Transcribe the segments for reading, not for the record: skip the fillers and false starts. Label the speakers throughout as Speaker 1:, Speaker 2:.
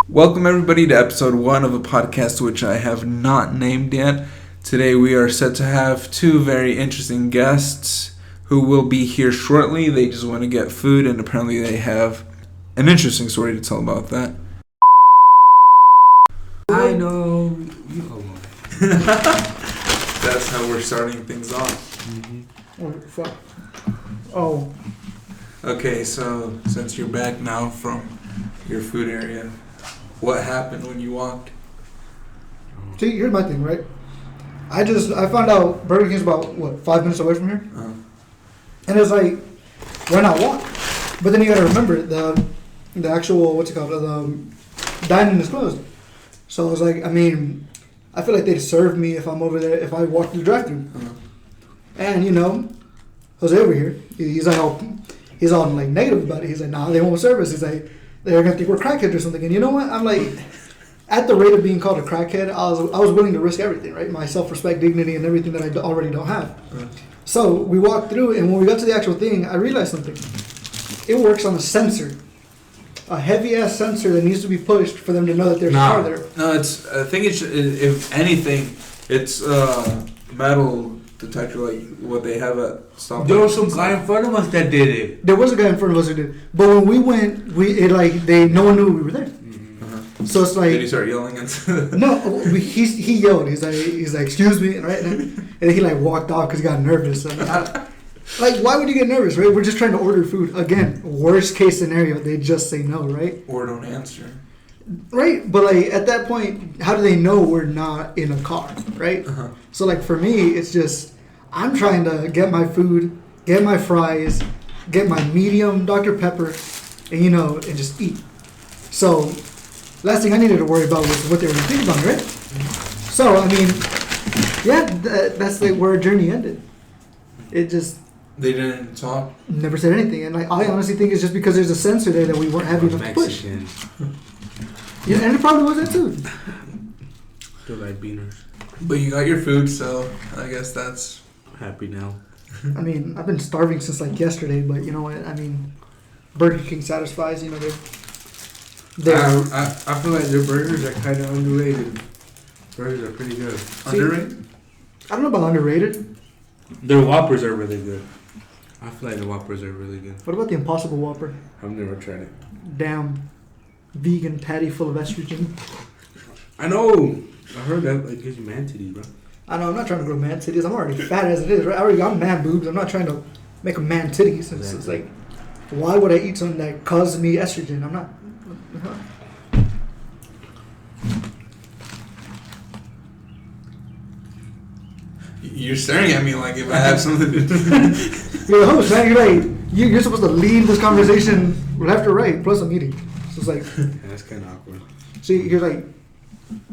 Speaker 1: Welcome everybody to episode 1 of a podcast which I have not named yet. Today we are set to have two very interesting guests who will be here shortly. They just want to get food and apparently they have an interesting story to tell about that.
Speaker 2: I know. You hold on.
Speaker 1: That's how we're starting things off.
Speaker 2: Mm-hmm.
Speaker 3: Oh, fuck. Oh.
Speaker 1: Okay, so since you're back now from your food area, what happened when you walked?
Speaker 3: See, here's my thing, right? I found out Burger King's about, 5 minutes away from here?
Speaker 1: Uh-huh.
Speaker 3: And it's like, why not walk? But then you gotta remember, the actual, the dining is closed. So I was like, I feel like they'd serve me if I'm over there, if I walk through the drive-thru.
Speaker 1: Uh-huh.
Speaker 3: And, Jose over here, he's all like negative about it. He's like, nah, they won't serve us. He's like, they're gonna think we're crackheads or something. And you know what? I'm like, at the rate of being called a crackhead, I was willing to risk everything, right? My self-respect, dignity, and everything that I already don't have.
Speaker 1: Uh-huh.
Speaker 3: So we walked through, and when we got to the actual thing, I realized something. It works on a sensor, a heavy-ass sensor that needs to be pushed for them to know that there's a car there.
Speaker 1: No, I think it's, if anything, it's metal detector like what they have at stoplights.
Speaker 2: There was some guy in front of us that did it.
Speaker 3: There was a guy in front of us who did, but when we went, no one knew we were there.
Speaker 1: Uh-huh.
Speaker 3: So it's like,
Speaker 1: did he start yelling at?
Speaker 3: no, he yelled. He's like, excuse me, right? And he like walked off because he got nervous. Like, why would you get nervous, right? We're just trying to order food. Again, worst case scenario, they just say no, right?
Speaker 1: Or don't answer.
Speaker 3: Right, but like at that point, how do they know we're not in a car, right?
Speaker 1: Uh-huh.
Speaker 3: So like for me, it's just I'm trying to get my food, get my fries, get my medium Dr. Pepper, and and just eat. So last thing I needed to worry about was what they were thinking about me, right? So that's like where our journey ended. It just
Speaker 1: They didn't talk.
Speaker 3: never said anything, and like I honestly think it's just because there's a sensor there that we weren't having enough to push. Yeah, and it probably was that too.
Speaker 2: Still like beaners.
Speaker 1: But you got your food, so I guess that's
Speaker 2: Happy now.
Speaker 3: I've been starving since like yesterday, but you know what? Burger King satisfies. They're
Speaker 2: I feel like their burgers are kind of underrated. Burgers are pretty good.
Speaker 1: underrated.
Speaker 3: I don't know about underrated.
Speaker 2: Their Whoppers are really good. I feel like the Whoppers are really good.
Speaker 3: What about the Impossible Whopper?
Speaker 2: I've never tried it.
Speaker 3: Damn, vegan patty full of estrogen.
Speaker 2: I know. I heard that like gives you man titties, bro.
Speaker 3: I know. I'm not trying to grow man titties. I'm already fat as it is. Right? I already got man boobs. I'm not trying to make a man titties. It's like, why would I eat something that causes me estrogen? I'm not.
Speaker 1: You're staring at me like if I have something to do.
Speaker 3: You're the host, man. You're like you're supposed to lead this conversation left or right. Plus, I'm eating. So it's like.
Speaker 2: Yeah, that's kind of awkward.
Speaker 3: See, you're like,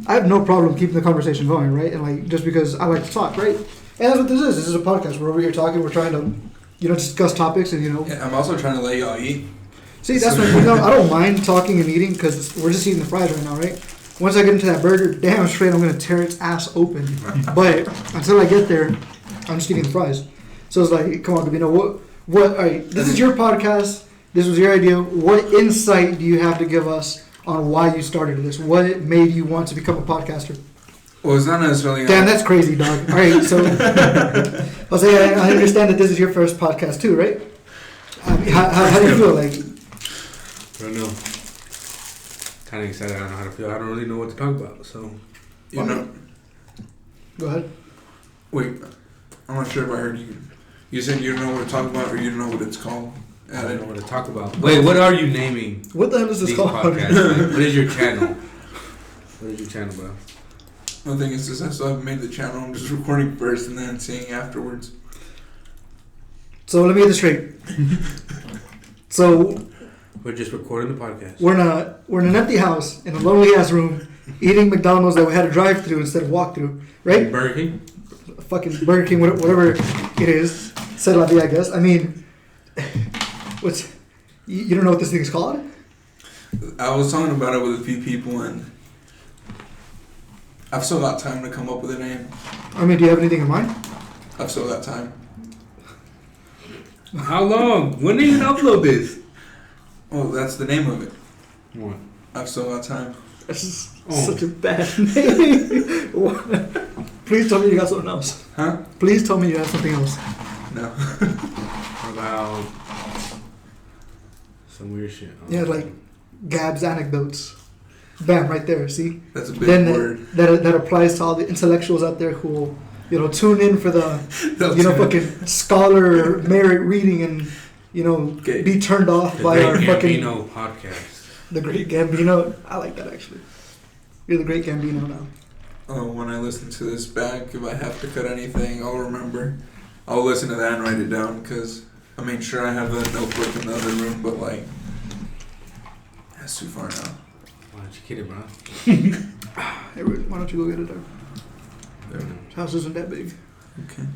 Speaker 3: I have no problem keeping the conversation going, right? And like, just because I like to talk, right? And that's what this is. This is a podcast. We're over here talking. We're trying to, discuss topics and
Speaker 1: Yeah, I'm also trying to let y'all eat.
Speaker 3: See, that's what I don't mind talking and eating because we're just eating the fries right now, right? Once I get into that burger, damn straight, I'm gonna tear its ass open. But until I get there, I'm just eating the fries. So it's like, come on, Gabino, what? All right, this is your podcast. This was your idea. What insight do you have to give us on why you started this? What made you want to become a podcaster?
Speaker 1: Well, it's not necessarily.
Speaker 3: Damn, that's crazy, dog. All right, so Jose, I understand that this is your first podcast too, right? How do you feel? Like,
Speaker 2: I don't know. Kind of excited. I don't know how to feel. I don't really know what to talk about. So,
Speaker 3: Go ahead.
Speaker 1: Wait, I'm not sure if I heard you. You said you don't know what to talk about, or you don't know what it's called.
Speaker 2: I don't know what to talk about. Wait, what are you naming?
Speaker 3: What the hell is this
Speaker 2: these
Speaker 3: called?
Speaker 2: podcasts? Like, what is your channel? What is your channel, bro?
Speaker 1: The thing is, I still haven't made the channel. I'm just recording first and then seeing afterwards.
Speaker 3: So let me get this straight. So
Speaker 2: We're just recording the podcast.
Speaker 3: we're in an empty house in a lonely ass room, eating McDonald's that we had to drive through instead of walk through, right?
Speaker 2: Burger King?
Speaker 3: Fucking Burger King, whatever it is. C'est la vie, I guess. You don't know what this thing is called?
Speaker 1: I was talking about it with a few people, and I've still got time to come up with a name.
Speaker 3: Do you have anything in mind?
Speaker 1: I've still got time.
Speaker 2: How long? When are you gonna upload this?
Speaker 1: Well, that's the name of it.
Speaker 2: What?
Speaker 1: I've still got time.
Speaker 3: That's just such a bad name. Please tell me you got something else.
Speaker 1: Huh?
Speaker 3: Please tell me you have something else.
Speaker 1: No.
Speaker 2: What about some weird shit?
Speaker 3: Yeah, like Gab's anecdotes. Bam, right there. See?
Speaker 1: That's a big word.
Speaker 3: That applies to all the intellectuals out there who will, tune in for the, fucking scholar merit reading and, be turned off by our fucking
Speaker 2: Gabino Podcast.
Speaker 3: The Great Gambino. I like that actually. You're the Great Gambino now.
Speaker 1: Oh, when I listen to this back, if I have to cut anything, I'll remember. I'll listen to that and write it down because sure I have the notebook in the other room, but that's too far now.
Speaker 2: Why don't you get it, bro?
Speaker 3: Hey, why don't you go get it there? This house isn't that big.
Speaker 1: Okay.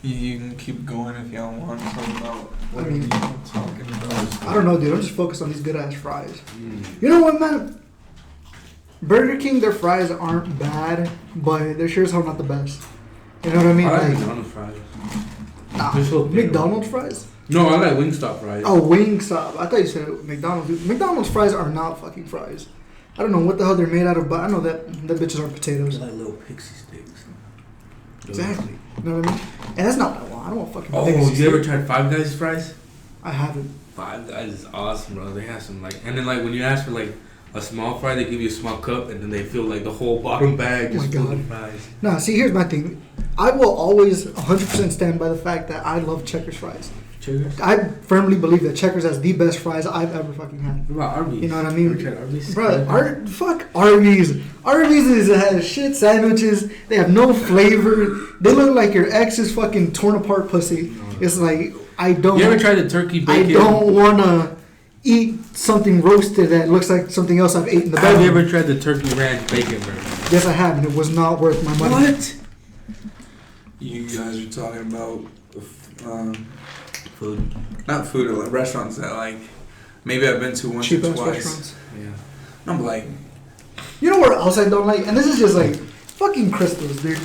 Speaker 1: You can keep going if y'all want to talk about what
Speaker 3: you
Speaker 1: talking about.
Speaker 3: I don't know, dude. I'm just focused on these good ass fries. You know what, man? Burger King, their fries aren't bad, but they're sure as hell not the best. You know what I mean?
Speaker 2: I like McDonald's fries.
Speaker 3: Nah, McDonald's fries?
Speaker 2: No, I like Wingstop fries.
Speaker 3: Oh, Wingstop. I thought you said McDonald's. Dude. McDonald's fries are not fucking fries. I don't know what the hell they're made out of, but I know that bitches are potatoes.
Speaker 2: They're like little pixie sticks.
Speaker 3: Exactly. You know what I mean? And that's not what I want. I don't want fucking
Speaker 2: Oh,
Speaker 3: pixie
Speaker 2: you ever
Speaker 3: stick.
Speaker 2: tried Five Guys fries?
Speaker 3: I haven't.
Speaker 2: Five Guys is awesome, bro. They have some and then when you ask for a small fry, they give you a small cup, and then they fill the whole bottom bag just full of fries.
Speaker 3: Nah, see, here's my thing. I will always 100% stand by the fact that I love Checkers fries.
Speaker 2: Checkers?
Speaker 3: I firmly believe that Checkers has the best fries I've ever fucking had.
Speaker 2: What about Arby's?
Speaker 3: You know what I mean?
Speaker 2: Ever tried Arby's?
Speaker 3: Bro, fuck Arby's. Arby's has shit sandwiches. They have no flavor. They look like your ex's fucking torn apart pussy.
Speaker 2: No.
Speaker 3: It's like, I don't...
Speaker 2: You ever tried the turkey bacon?
Speaker 3: I don't want to eat something roasted that looks like something else I've eaten in the
Speaker 2: Have
Speaker 3: bedroom.
Speaker 2: you ever tried the turkey ranch bacon burger?
Speaker 3: Yes, I have, and it was not worth my money.
Speaker 2: What?
Speaker 1: You guys are talking about
Speaker 2: Food.
Speaker 1: not food, or restaurants that maybe I've been to once
Speaker 3: Cheap
Speaker 1: or
Speaker 3: ass
Speaker 1: twice.
Speaker 3: restaurants.
Speaker 2: Yeah.
Speaker 1: I'm like,
Speaker 3: You know what else I don't like? And this is just fucking crystals, dude.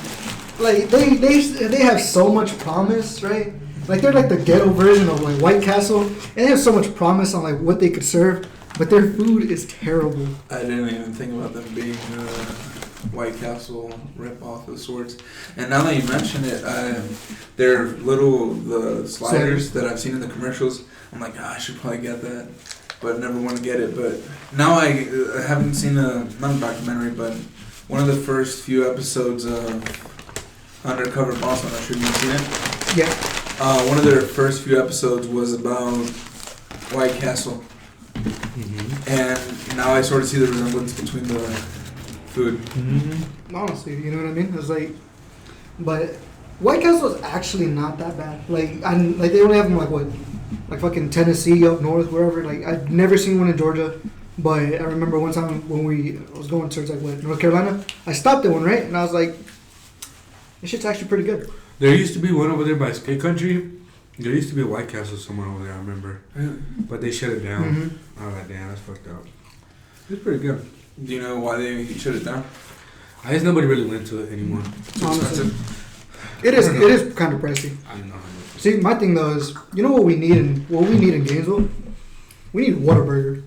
Speaker 3: They have so much promise, right? They're the ghetto version of White Castle, and they have so much promise on what they could serve, but their food is terrible.
Speaker 1: I didn't even think about them being White Castle rip-off of sorts. And now that you mention it, they're the sliders that I've seen in the commercials. I'm like, I should probably get that, but never want to get it. But now I haven't seen not a documentary, but one of the first few episodes of Undercover Boss. I'm not sure you've seen it.
Speaker 3: Yeah.
Speaker 1: One of their first few episodes was about White Castle.
Speaker 2: Mm-hmm.
Speaker 1: And now I sort of see the resemblance between the food.
Speaker 2: Mm-hmm.
Speaker 3: Honestly, you know what I mean? It's but White Castle is actually not that bad. They only have them fucking Tennessee up north, wherever. I've never seen one in Georgia, but I remember one time when I was going towards North Carolina, I stopped at one, right? And I was like, this shit's actually pretty good.
Speaker 2: There used to be one over there by Skate Country. There used to be a White Castle somewhere over there, I remember. But they shut it down.
Speaker 3: Mm-hmm.
Speaker 2: I was like, damn, that's fucked up. It's pretty good.
Speaker 1: Do you know why they shut it down?
Speaker 2: I guess nobody really went to it anymore.
Speaker 3: Honestly, it is kind of pricey.
Speaker 2: I don't know how much.
Speaker 3: See, my thing though is, you know what we need in Gainesville? We need Whataburger.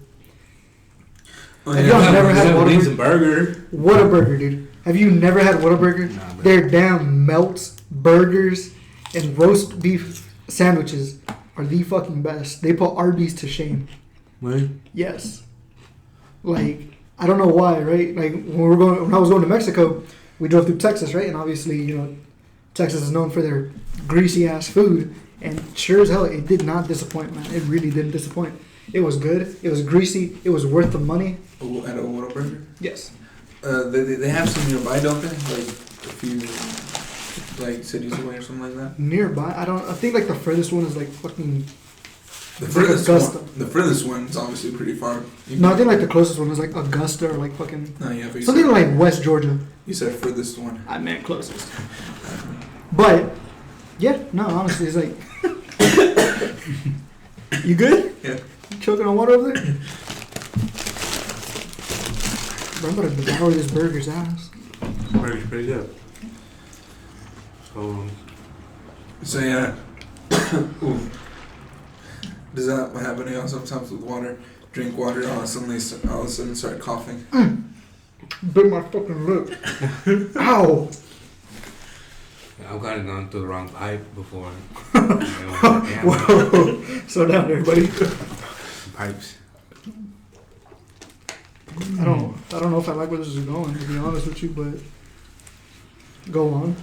Speaker 1: Oh,
Speaker 3: Have y'all never had
Speaker 2: Wings and
Speaker 3: Whataburger?
Speaker 2: burger.
Speaker 3: Whataburger, dude. Have you never had Whataburger?
Speaker 2: Nah, man.
Speaker 3: Their damn melts, burgers, and roast beef sandwiches are the fucking best. They put Arby's to shame.
Speaker 2: What?
Speaker 3: Yes. I don't know why, right? When I was going to Mexico, we drove through Texas, right? And obviously, Texas is known for their greasy ass food. And sure as hell, it did not disappoint, man. It really didn't disappoint. It was good. It was greasy. It was worth the money.
Speaker 1: At a Whataburger?
Speaker 3: Yes.
Speaker 1: They have some nearby, don't they? A few cities away or something like that.
Speaker 3: Nearby, I think the furthest one is fucking.
Speaker 1: The furthest one's obviously pretty far.
Speaker 3: No, I think the closest one is Augusta or fucking.
Speaker 1: No, yeah, but
Speaker 3: something like West Georgia.
Speaker 1: You said furthest one.
Speaker 3: I meant closest. But yeah, no, honestly, it's you good?
Speaker 1: Yeah.
Speaker 3: You choking on water over there? Bro, I'm about to devour this burger's ass.
Speaker 2: Burger's pretty good.
Speaker 1: So yeah. Ooh. Does that happen to y'all sometimes with water? drink water, all of a sudden start coughing.
Speaker 3: Bit my fucking lip. Ow!
Speaker 2: I've gotten on to the wrong pipe before.
Speaker 3: Whoa! Slow down, everybody.
Speaker 2: Pipes.
Speaker 3: I don't know if I like where this is going, to be honest with you, but go on.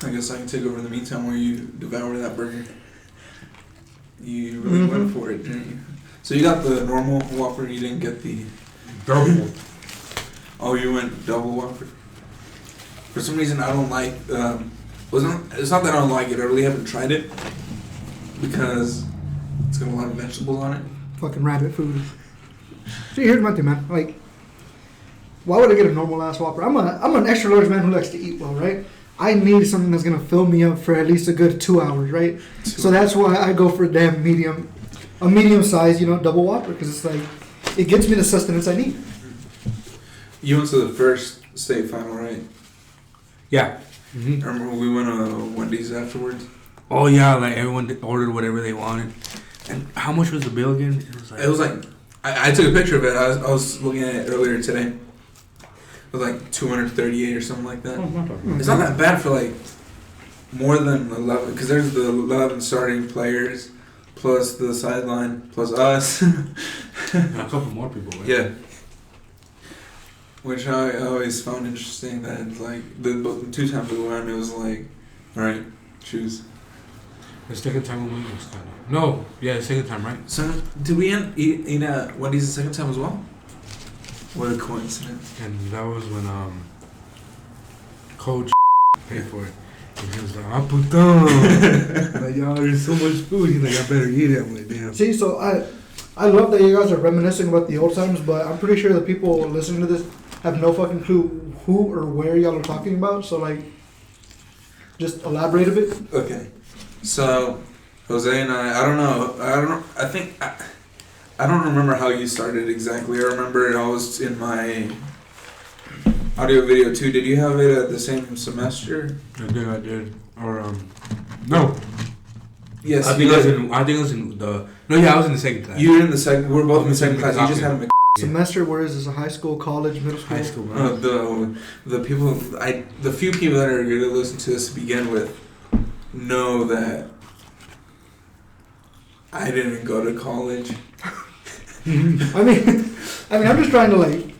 Speaker 1: I guess I can take over in the meantime while you devour that burger. You really went for it, didn't you? So you got the normal Whopper, you didn't get the
Speaker 2: Double.
Speaker 1: Oh, you went double Whopper? For some reason, I don't like. It's not that I don't like it. I really haven't tried it because it's got a lot of vegetables on it.
Speaker 3: Fucking rabbit food. See, here's my thing, man. Like, why would I get a normal ass Whopper? I'm an extra large man who likes to eat well, right? I need something that's gonna fill me up for at least a good 2 hours, right? So that's why I go for a medium size, double Whopper, because it's like it gets me the sustenance I need.
Speaker 1: You went to the first state final, right?
Speaker 2: Yeah.
Speaker 1: Mm-hmm. I remember we went to Wendy's afterwards.
Speaker 2: Oh yeah, like everyone ordered whatever they wanted. And how much was the bill again?
Speaker 1: It was like I took a picture of it. I was looking at it earlier today. It was like 238 or something like that. It's not that bad for like more than 11, because there's the 11 starting players plus the sideline plus us.
Speaker 2: A couple more people. Right?
Speaker 1: Yeah. Which I always found interesting that it's like the 2 times we went, it was like, all right, choose.
Speaker 2: The second time we went was kind of the second time, right?
Speaker 1: So did we eat at Wendy's the second time as well? What a coincidence!
Speaker 2: And that was when Coach paid for it. And he was like, "I put down." Like, y'all, there's so much food. He's like, "I better eat it." I'm like, damn.
Speaker 3: See, so I love that you guys are reminiscing about the old times, but I'm pretty sure the people listening to this have no fucking clue who or where y'all are talking about. So like, just elaborate a bit.
Speaker 1: Okay, so Jose and I don't remember how you started exactly. I remember I was in my audio video too. Did you have it at the same semester?
Speaker 2: I did. Or no.
Speaker 1: Yes,
Speaker 2: I think I was in the. No, yeah, I was in the second class.
Speaker 1: You were in the second. We're both in the second class. You just haven't been.
Speaker 3: Semester? Where is this? A high school, college, middle school?
Speaker 2: High school. Bro.
Speaker 1: The few people that are going to listen to this to begin with know that I didn't go to college.
Speaker 3: I mean, I'm just trying to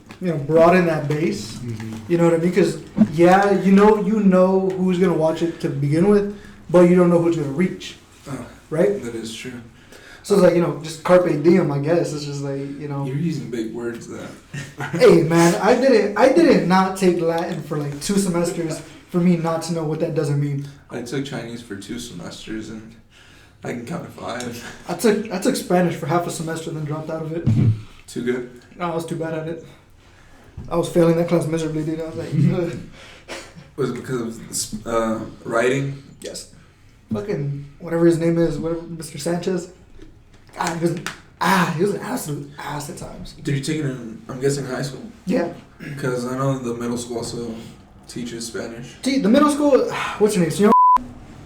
Speaker 3: broaden that base.
Speaker 2: Mm-hmm.
Speaker 3: You know what I mean? Because you know who's gonna watch it to begin with, but you don't know who's gonna reach. Right?
Speaker 1: That is true.
Speaker 3: So it's like, just carpe diem, I guess. It's just like,
Speaker 1: You're using big words there.
Speaker 3: Hey man, I didn't not take Latin for like 2 semesters for me not to know what that doesn't mean.
Speaker 1: I took Chinese for 2 semesters and I can count to 5.
Speaker 3: I took Spanish for half a semester and then dropped out of it.
Speaker 1: Too good?
Speaker 3: No, I was too bad at it. I was failing that class miserably, dude. I was like, ugh.
Speaker 1: Was it because of writing?
Speaker 3: Yes. Fucking whatever his name is, whatever, Mr. Sanchez. God, he was an absolute ass at times.
Speaker 1: Did you take it in, I'm guessing, high school?
Speaker 3: Yeah.
Speaker 1: Because I know the middle school also teaches Spanish.
Speaker 3: See, the middle school, what's your name? Senor?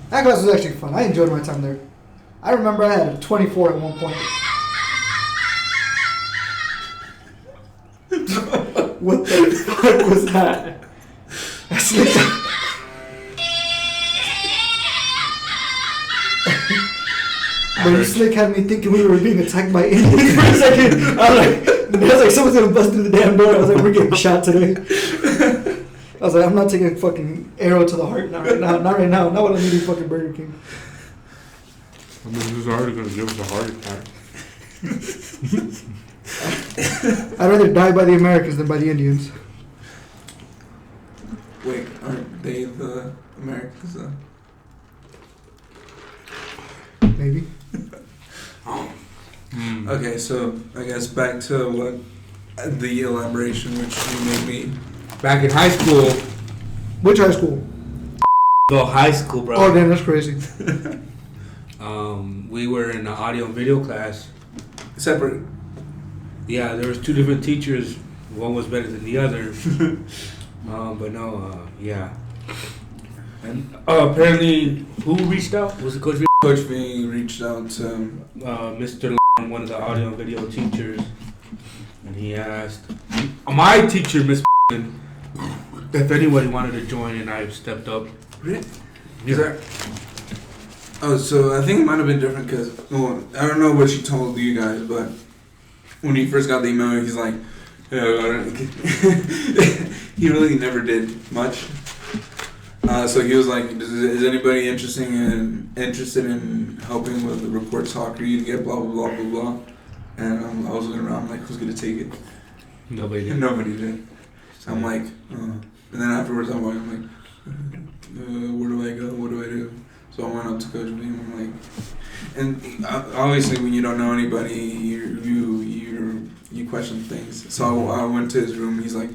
Speaker 3: That class was actually fun. I enjoyed my time there. I remember I had a 24 at one point. What the fuck was that? That's like... But Slick had me thinking we were being attacked by Indians for a second. I was like, someone's gonna bust through the damn door. I was like, we're getting shot today. I was like, I'm not taking a fucking arrow to the heart. Not right now. Not right now. Not when I'm eating fucking Burger King.
Speaker 2: I mean, who's already gonna give us a heart attack?
Speaker 3: I'd rather die by the Americans than by the Indians.
Speaker 1: Wait, aren't they the Americans though?
Speaker 3: Maybe.
Speaker 1: Okay, so I guess back to what the elaboration which you made me.
Speaker 2: Back in high school.
Speaker 3: Which high school?
Speaker 2: The high school, bro.
Speaker 3: Oh, damn, that's crazy.
Speaker 2: We were in an audio and video class.
Speaker 1: Separate.
Speaker 2: Yeah, there was 2 different teachers. One was better than the other. But no, yeah. And apparently, who reached out? Was it Coach V?
Speaker 1: Coach V reached out to
Speaker 2: Mr. one of the audio and video teachers, and he asked my teacher, Miss, if anybody wanted to join, and I stepped up.
Speaker 1: Really? Yeah. Oh, so I think it might have been different because, well, I don't know what she told you guys, but when he first got the email, he's like, he really never did much. So he was like, is anybody interested in helping with the report talk or you to get blah, blah, blah, blah, blah. And I was looking around like, who's going to take it?
Speaker 2: Nobody did.
Speaker 1: Nobody did. I'm like, and then afterwards I'm like, where do I go? What do I do? So I went up to Coach B and I'm like, and obviously when you don't know anybody, you question things. So I went to his room. He's like,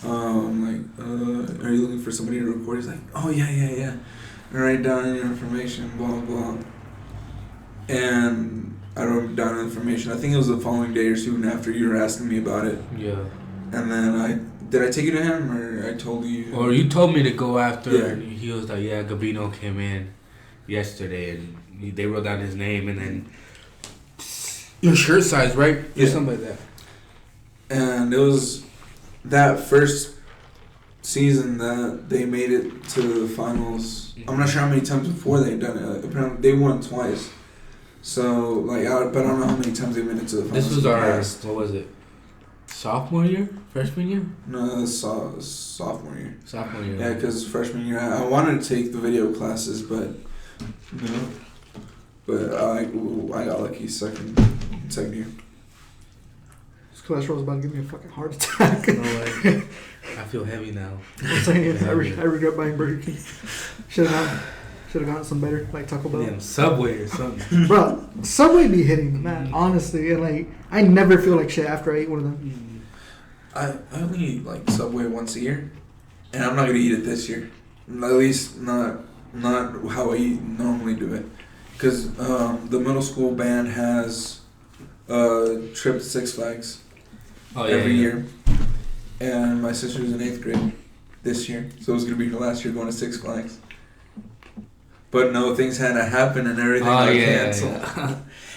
Speaker 1: are you looking for somebody to record? He's like, oh yeah. And write down your information, blah blah. And I wrote down the information. I think it was the following day or soon after you were asking me about it.
Speaker 2: Yeah.
Speaker 1: And then did I take you to him or I told you?
Speaker 2: Or you told me to go after.
Speaker 1: Yeah.
Speaker 2: And he was like, yeah, Gabino came in yesterday and they wrote down his name and then your shirt size, right?
Speaker 1: Yeah.
Speaker 2: Or something like that. And
Speaker 1: it was that first season that they made it to the finals. I'm not sure how many times before they'd done it. Apparently they won twice. So but I don't know how many times they made it to the finals.
Speaker 2: This was what was it? Sophomore year? Freshman year?
Speaker 1: No, sophomore year.
Speaker 2: Sophomore year.
Speaker 1: Yeah, because freshman year I wanted to take the video classes, but I got lucky second year.
Speaker 3: This cholesterol's about to give me a fucking heart attack.
Speaker 2: No way. I feel heavy now.
Speaker 3: I'm saying I regret buying Burger King. Should have gotten some better, like Taco Bell.
Speaker 2: Damn, Subway or something.
Speaker 3: Bro, Subway be hitting the man, honestly. And like, I never feel like shit after I eat one of them.
Speaker 1: I only eat like Subway once a year, and I'm not gonna eat it this year. At least not how I normally do it, because the middle school band has a trip to Six Flags every year, and my sister's in 8th grade this year, so it was gonna be her last year going to Six Flags. But no, things had to happen and everything got canceled.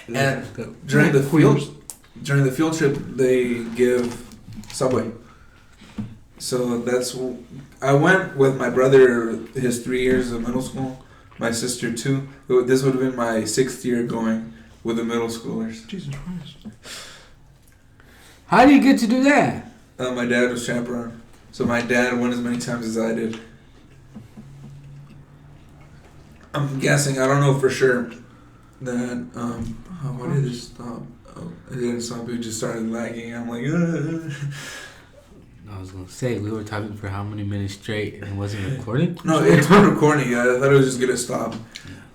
Speaker 1: Yeah. And during the field trip, they give Subway. So I went with my brother his 3 years of middle school, my sister 2. This would have been my 6th year going with the middle schoolers.
Speaker 3: Jesus Christ.
Speaker 2: How do you get to do that?
Speaker 1: My dad was chaperone. So my dad went as many times as I did. I'm guessing, I don't know for sure, that, why did it stop? Oh, it didn't stop, it just started lagging. I'm like,
Speaker 2: I was going to say, we were talking for how many minutes straight and it wasn't recording?
Speaker 1: No, it's been recording. I thought it was just going to stop.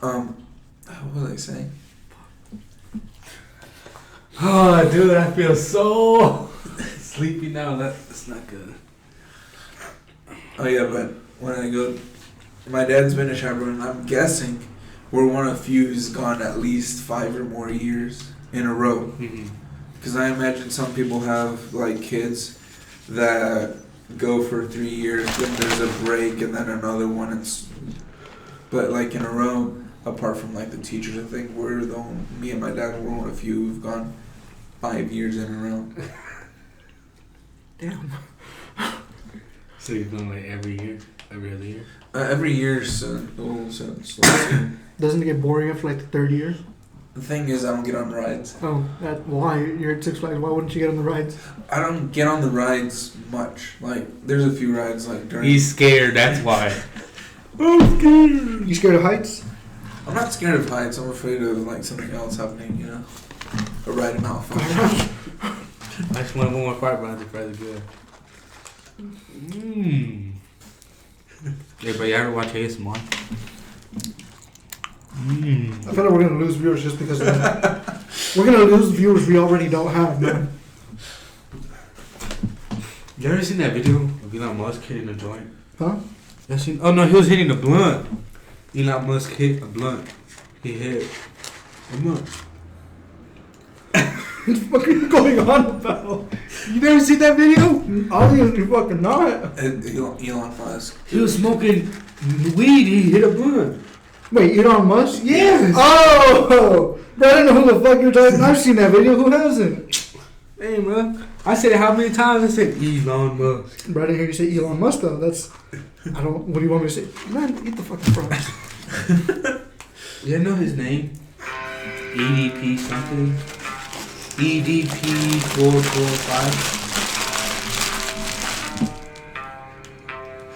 Speaker 1: What was I saying?
Speaker 2: Oh, dude, I feel so sleepy now. That's not good.
Speaker 1: Oh, yeah, but when I go, my dad's been a chaperone, and I'm guessing we're one of few who's gone at least 5 or more years in a row. Because I imagine some people have, like, kids that go for 3 years, then there's a break, and then another one. But, like, in a row, apart from, like, the teachers, I think me and my dad were one of few who've gone 5 years in a row.
Speaker 3: Damn.
Speaker 2: So you've gone, like, every year? Every other year?
Speaker 1: Every year since last year.
Speaker 3: Doesn't it get boring after, like, the third year?
Speaker 1: The thing is, I don't get on rides.
Speaker 3: Oh, why? You're at Six Flags. Why wouldn't you get on the rides?
Speaker 1: I don't get on the rides much. Like, there's a few rides, like, during...
Speaker 2: He's scared, that's why.
Speaker 3: I'm scared. You scared of heights?
Speaker 1: I'm not scared of heights. I'm afraid of, like, something else happening, you know? A ride in Alpha.
Speaker 2: I just want one more part, but I think it's good. Hey, but you ever watch ASMR?
Speaker 3: I feel like we're gonna lose viewers just because of that. We're gonna lose viewers we already don't have, man.
Speaker 2: You ever seen that video of Elon Musk hitting a joint?
Speaker 3: Huh?
Speaker 2: Oh no, he was hitting a blunt. Elon Musk hit a blunt. He hit a blunt.
Speaker 3: What the fuck are you going on about?
Speaker 2: You never seen that video?
Speaker 3: Obviously fucking not.
Speaker 1: Elon Musk.
Speaker 2: He was smoking weed, he hit a blunt.
Speaker 3: Wait, Elon Musk?
Speaker 2: Yes.
Speaker 3: Oh, bro, I don't know who the fuck you're talking. I've seen that video. Who hasn't?
Speaker 2: Hey, bro. I said it how many times? I said Elon Musk.
Speaker 3: Bro, I didn't hear you say Elon Musk though. That's. I don't. What do you want me to say? Man, eat the fucking fries.
Speaker 2: You know his name? EDP something. EDP 445.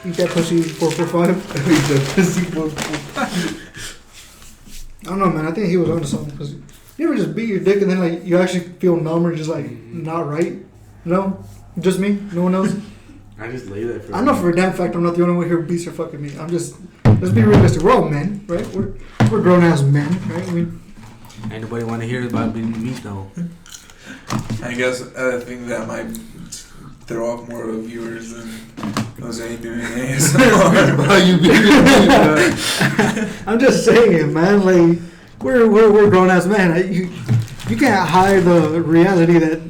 Speaker 3: Eat that pussy 445.
Speaker 2: Eat that pussy 445.
Speaker 3: I don't know, man. I think he was onto something. Cause you ever just beat your dick and then like you actually feel numb or just like not right? No, just me. No one else.
Speaker 2: I just lay there for.
Speaker 3: I know for a damn fact I'm not the only one here who beats her fucking me. I'm just. Let's be realistic. We're all men, right? We're grown ass men, right? I mean,
Speaker 2: ain't nobody want to hear about being meat though.
Speaker 1: I guess I think that might throw off more of viewers than Jose doing ASMR.
Speaker 3: I'm just saying, man. Like we're grown ass men. You can't hide the reality that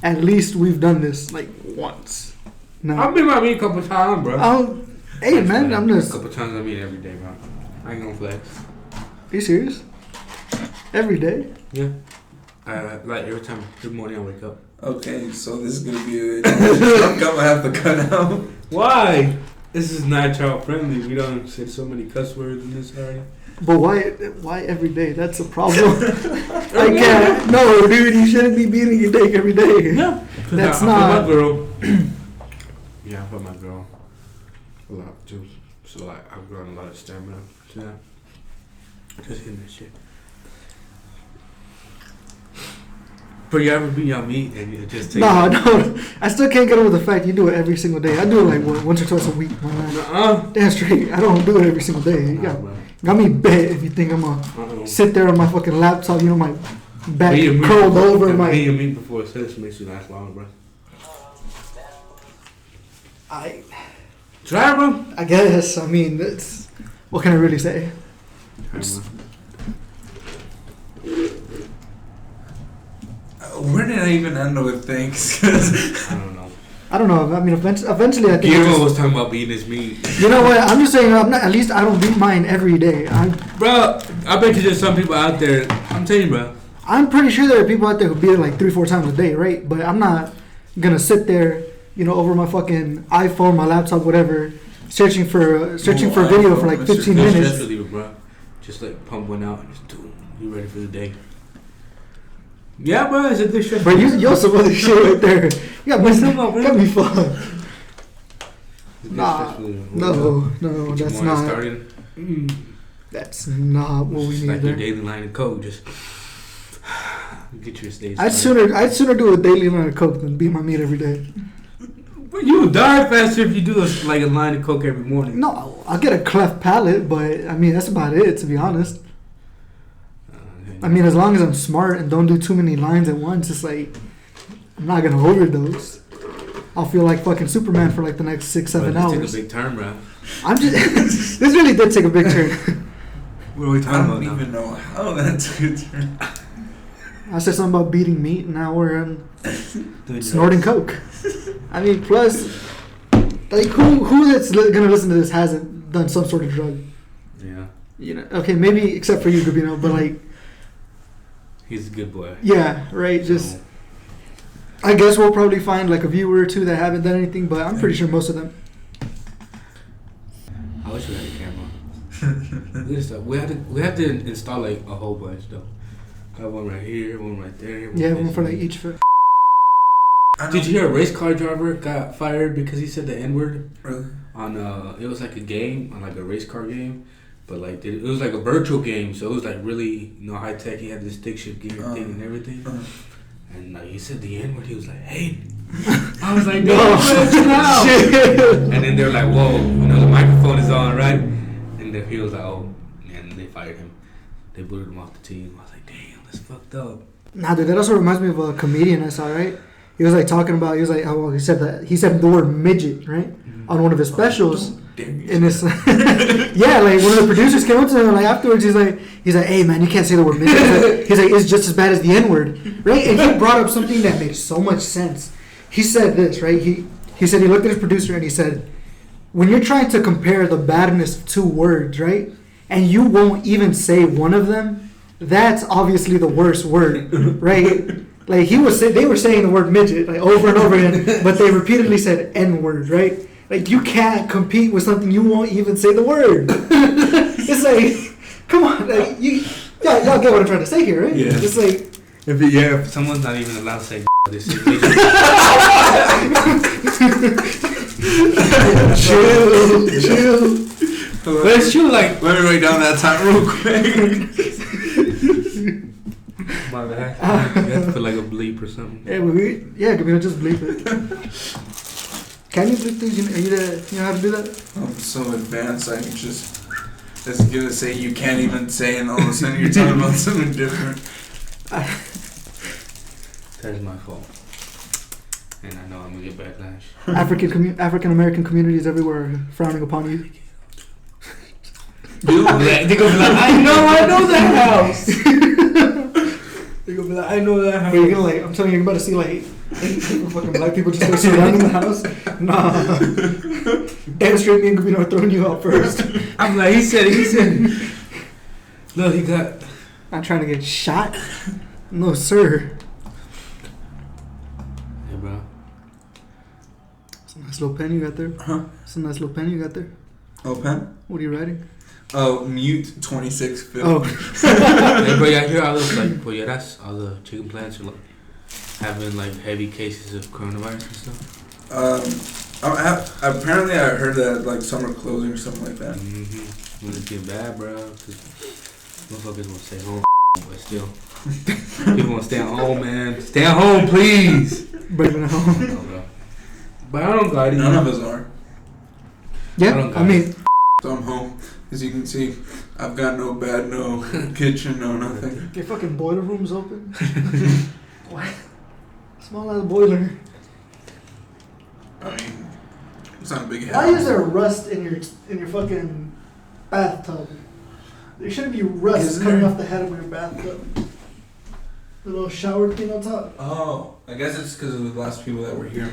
Speaker 3: at least we've done this like once. No,
Speaker 2: I've been my meat a couple times, bro.
Speaker 3: Hey man, I'm just.
Speaker 2: A couple times I meet every day, bro. I ain't gonna flex.
Speaker 3: Are you serious? Every day?
Speaker 2: Yeah. Like every time, every morning I wake up.
Speaker 1: Okay, so this is gonna be a I'm gonna have to cut out.
Speaker 2: Why? This is not child friendly. We don't say so many cuss words in this area.
Speaker 3: But why every day? That's a problem. I can't. No, dude, you shouldn't be beating your dick every day.
Speaker 2: No.
Speaker 3: That's
Speaker 2: I
Speaker 3: not.
Speaker 2: put my girl. Yeah, I put my girl a lot too. So like I've grown a lot of stamina to that. Just hitting that shit. But you ever beat your meat and you just take
Speaker 3: No. I still can't get over the fact you do it every single day. I do it like once or twice a week. Damn straight. I don't do it every single day. You got me bet if you think I'm gonna sit there on my fucking laptop, you know, my back curled over my.
Speaker 2: Beat your meat before sex makes you last longer, bro. Try, bro.
Speaker 3: I guess. I mean, what can I really say?
Speaker 1: Where did I even end with things?
Speaker 2: I don't know.
Speaker 3: I mean, eventually, I think.
Speaker 2: Guillermo was talking about beating his meat.
Speaker 3: You know what? I'm just saying. At least I don't beat mine every day.
Speaker 2: Bro, I bet you there's some people out there. I'm telling you, bro.
Speaker 3: I'm pretty sure there are people out there who beat it like 3-4 times a day, right? But I'm not gonna sit there, you know, over my fucking iPhone, my laptop, whatever, searching for a video for like 15 minutes.
Speaker 2: Stress reliever, bro. Just like pump one out and just do it. You ready for the day? Yeah, bro, it's a good stress.
Speaker 3: Bro, you're some other shit right there. You got me fucked. Nah, no, that's not. That's not what we need.
Speaker 2: Like
Speaker 3: there.
Speaker 2: your daily line of code, just get your stage.
Speaker 3: I'd sooner do a daily line of coke than beat my meat every day.
Speaker 2: But you would die faster if you do a line of coke every morning.
Speaker 3: No, I'll get a cleft palate, but I mean that's about it, to be honest. I mean, as long as I'm smart and don't do too many lines at once, it's like I'm not gonna overdose. I'll feel like fucking Superman for like the next 6-7 hours.
Speaker 2: Take a big turn, bro.
Speaker 3: I'm just. This really did take a big turn.
Speaker 2: What are we talking about now?
Speaker 1: I don't even know how that took a turn.
Speaker 3: I said something about beating meat, and now we're snorting coke. I mean, plus, like, who that's gonna listen to this hasn't done some sort of drug?
Speaker 2: Yeah.
Speaker 3: You know, okay, maybe except for you, Gabino, but like.
Speaker 2: He's a good boy.
Speaker 3: Yeah, right. Just, I guess we'll probably find like a viewer or two that haven't done anything, but I'm pretty sure most of them.
Speaker 2: I wish we had a camera. we have to install like a whole bunch though. Got one right here, one right there.
Speaker 3: One for like each foot.
Speaker 2: Did you hear a race car driver got fired because he said the N-word?
Speaker 1: Really?
Speaker 2: On it was like a game, on like a race car game. But like it was like a virtual game, so it was like really high tech. He had this stick shift gear thing and everything, and he said the N word. He was like, "Hey," I was like, "No, and then they're like, "Whoa, the microphone is on, right?" And then he was like, "Oh," and they fired him. They booted him off the team. I was like, "Damn, that's fucked up."
Speaker 3: Nah, dude, that also reminds me of a comedian I saw. Right? He was like talking about. He was like, "Oh, well, he said the word midget, right?" On one of his specials. And it's yeah, like one of the producers came up to him like afterwards. He's like, "Hey man, you can't say the word midget." He's like, "It's just as bad as the N-word, right?" And he brought up something that makes so much sense. He said this, right? He said he looked at his producer and he said, "When you're trying to compare the badness of two words, right? and you won't even say one of them, that's obviously the worst word, right? Like they were saying the word midget like over and over again, but they repeatedly said N-word, right? Like you can't compete with something you won't even say the word. It's like, come on, like y'all get what I'm trying to say here, right?
Speaker 1: Yeah.
Speaker 3: It's like
Speaker 2: if someone's not even allowed to say this is chill. But it's true, like
Speaker 1: let me write down that time real quick.
Speaker 2: My bad. You have to put like a bleep or something.
Speaker 3: Yeah, Gabino, just bleep it. Can you bleep things? You know how to do that?
Speaker 1: I'm so advanced, I can just. It's gonna say you can't even say, and all of a sudden you're talking about something different.
Speaker 2: That is my fault. And I know I'm gonna get backlash.
Speaker 3: African American communities everywhere are frowning upon you.
Speaker 2: They gonna be like, I know that house. They gonna be like, I know that house.
Speaker 3: But you're gonna I'm telling you, you're about to see 8 fucking black people just start surrounding the house. Nah. Demonstrate me and Gabino are throwing you out first.
Speaker 2: I'm like, he said. Look, he got.
Speaker 3: Not trying to get shot. No, sir.
Speaker 2: Hey, bro.
Speaker 3: It's a nice little pen you got there.
Speaker 1: Huh?
Speaker 3: It's a nice little pen you got there.
Speaker 1: Oh, pen?
Speaker 3: What are you writing?
Speaker 1: Oh, mute 2650.
Speaker 3: Oh.
Speaker 2: Hey, bro, y'all hear all those polleras, all the chicken plants are having heavy cases of coronavirus and stuff?
Speaker 1: Apparently I heard that some are closing or something like that.
Speaker 2: Mm-hmm. When it's getting bad, bro, because motherfuckers want to stay home, but still. People want to stay at home, man. Stay at home, please.
Speaker 3: Bring it home.
Speaker 2: No, bro. But I don't got it.
Speaker 1: None of us are.
Speaker 3: Yeah, I mean.
Speaker 1: So I'm home. As you can see, I've got no bed, no kitchen, no nothing.
Speaker 3: Your fucking boiler room's open. What? Small ass boiler.
Speaker 1: I mean, it's not a big house.
Speaker 3: Why is there rust in your fucking bathtub? There shouldn't be rust coming off the head of your bathtub. The little shower thing on top.
Speaker 1: Oh, I guess it's because of the last people that were here.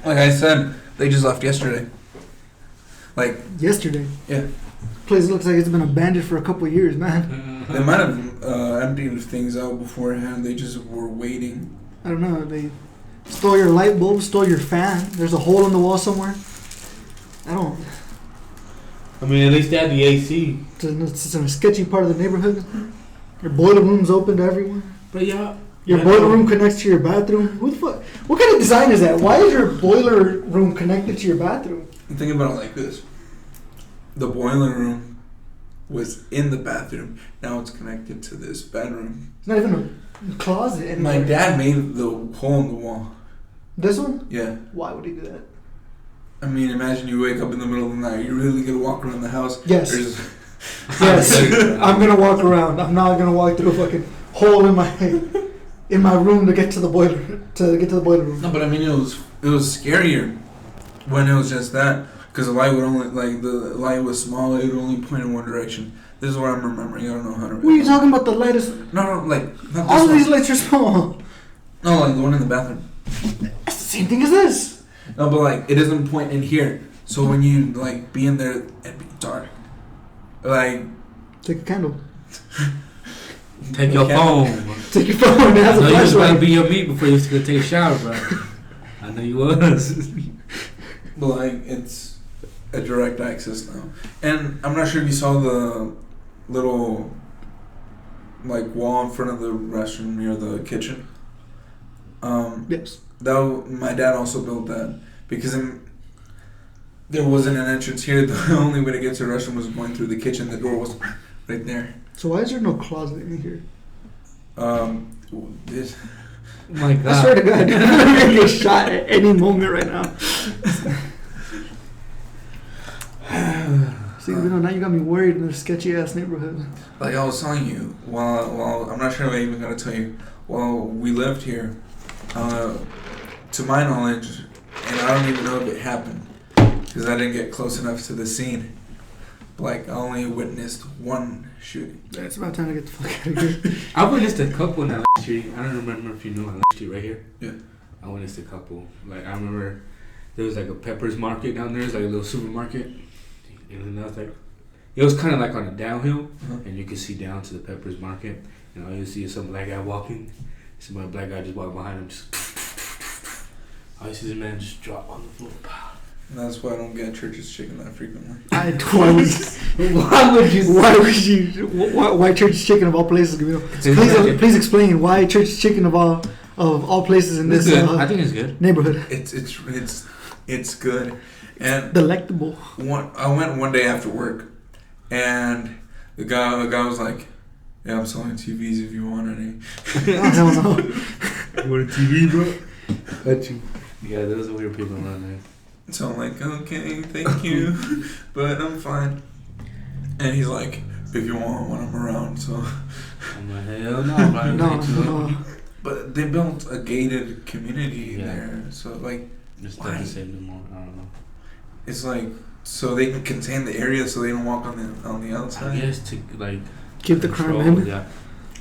Speaker 1: Like I said, they just left yesterday.
Speaker 3: Yesterday?
Speaker 1: Yeah.
Speaker 3: Place looks like it's been abandoned for a couple of years, man.
Speaker 1: They might have emptied things out beforehand. They just were waiting.
Speaker 3: I don't know. They stole your light bulb, stole your fan. There's a hole in the wall somewhere. I
Speaker 2: mean, at least they had the AC.
Speaker 3: It's in a sketchy part of the neighborhood. Your boiler room's open to everyone.
Speaker 2: But yeah.
Speaker 3: Your boiler room connects to your bathroom. Who the fuck? What kind of design is that? Why is your boiler room connected to your bathroom?
Speaker 1: Think about it like this. The boiler room was in the bathroom. Now it's connected to this bedroom.
Speaker 3: It's not even a closet anymore.
Speaker 1: My dad made the hole in the wall.
Speaker 3: This one?
Speaker 1: Yeah.
Speaker 3: Why would he do that?
Speaker 1: I mean, imagine you wake up in the middle of the night. You're really gonna walk around the house.
Speaker 3: Yes. Yes. I'm gonna walk around. I'm not gonna walk through a fucking hole in my room to get to the boiler room.
Speaker 1: No, but I mean, it was scarier when it was just that, because the light would only the light was small. It would only point in one direction. This is what I'm remembering. I don't know how to.
Speaker 3: What are you talking about? The light is.
Speaker 1: No, not this
Speaker 3: all of
Speaker 1: one.
Speaker 3: these lights are small.
Speaker 1: No, the one in the bathroom.
Speaker 3: It's the same thing as this.
Speaker 1: No, but it doesn't point in here. So when you be in there, it'd be dark.
Speaker 3: Take a candle.
Speaker 2: Take your phone.
Speaker 3: Take your phone. It has a
Speaker 2: you was about to
Speaker 3: flashlight.
Speaker 2: be your meat before you was gonna take a shower, bro. I know you was.
Speaker 1: But it's a direct access now, and I'm not sure if you saw the little wall in front of the restroom near the kitchen.
Speaker 3: Yes.
Speaker 1: My dad also built that because there wasn't an entrance here. The only way to get to the restroom was going through the kitchen. The door was right there.
Speaker 3: So why is there no closet in here?
Speaker 1: This.
Speaker 2: Oh my God.
Speaker 3: I swear to God, I'm gonna get shot at any moment right now. See, now you got me worried in this sketchy ass neighborhood.
Speaker 1: Like I was telling you, while I'm not sure if I even got to tell you, while we lived here, to my knowledge, and I don't even know if it happened, because I didn't get close enough to the scene. I only witnessed one shooting.
Speaker 3: Yeah, it's about time to get the fuck out of here.
Speaker 2: I witnessed a couple in that street. I don't remember if you know that street right here.
Speaker 1: Yeah.
Speaker 2: I witnessed a couple. I remember there was a Pepper's Market down there. It's a little supermarket. And then I was it was kind of like on a downhill, and you could see down to the Peppers Market, and all you see is some black guy walking. Some black guy just walked behind him, just. All you see is a man just drop on the floor.
Speaker 1: And that's why I don't get Church's Chicken that frequently.
Speaker 3: Why Church's Chicken of all places? Please explain why Church's Chicken of all places in this.
Speaker 2: I think it's good
Speaker 3: neighborhood.
Speaker 1: It's good, and
Speaker 3: delectable.
Speaker 1: I went one day after work, and the guy was like, "Yeah, I'm selling TVs if you want any."
Speaker 3: I don't know.
Speaker 2: You want a TV, bro? Got you. Yeah, those are weird people around there.
Speaker 1: So I'm like, okay, thank you, but I'm fine. And he's like, if you want one, I'm around. So
Speaker 2: I'm like, hell no,
Speaker 3: no.
Speaker 1: But they built a gated community there, so like,
Speaker 2: it's not the same anymore. I don't know.
Speaker 1: It's like so they can contain the area, so they don't walk on the outside.
Speaker 2: I guess to like
Speaker 3: keep the crime in.
Speaker 2: Yeah,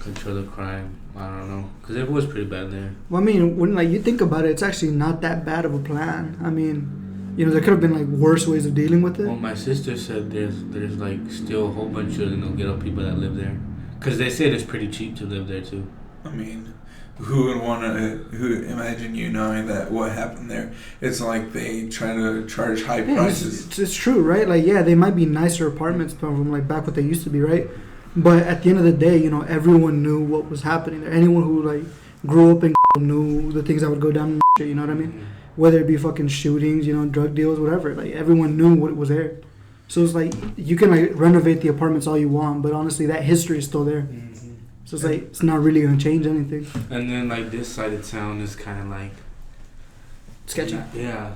Speaker 2: control the crime. I don't know, because it was pretty bad there.
Speaker 3: Well, I mean, when like you think about it, it's actually not that bad of a plan. I mean. You know, there could have been like worse ways of dealing with it.
Speaker 2: Well, my sister said there's like still a whole bunch of ghetto people that live there, because they said it's pretty cheap to live there too.
Speaker 1: I mean, who would want to? Who imagine you knowing that what happened there? It's like they try to charge high prices.
Speaker 3: It's true, right? Like, yeah, they might be nicer apartments from like back what they used to be, right? But at the end of the day, you know, everyone knew what was happening there. Anyone who like grew up and knew the things that would go down and shit, you know what I mean? Mm-hmm. Whether it be fucking shootings, you know, drug deals, whatever. Like, everyone knew what was there. So it's like, you can, like, renovate the apartments all you want, but honestly, that history is still there. Mm-hmm. So it's like, it's not really going to change anything.
Speaker 2: And then, like, this side of town is kind of like...
Speaker 3: sketchy.
Speaker 2: Yeah.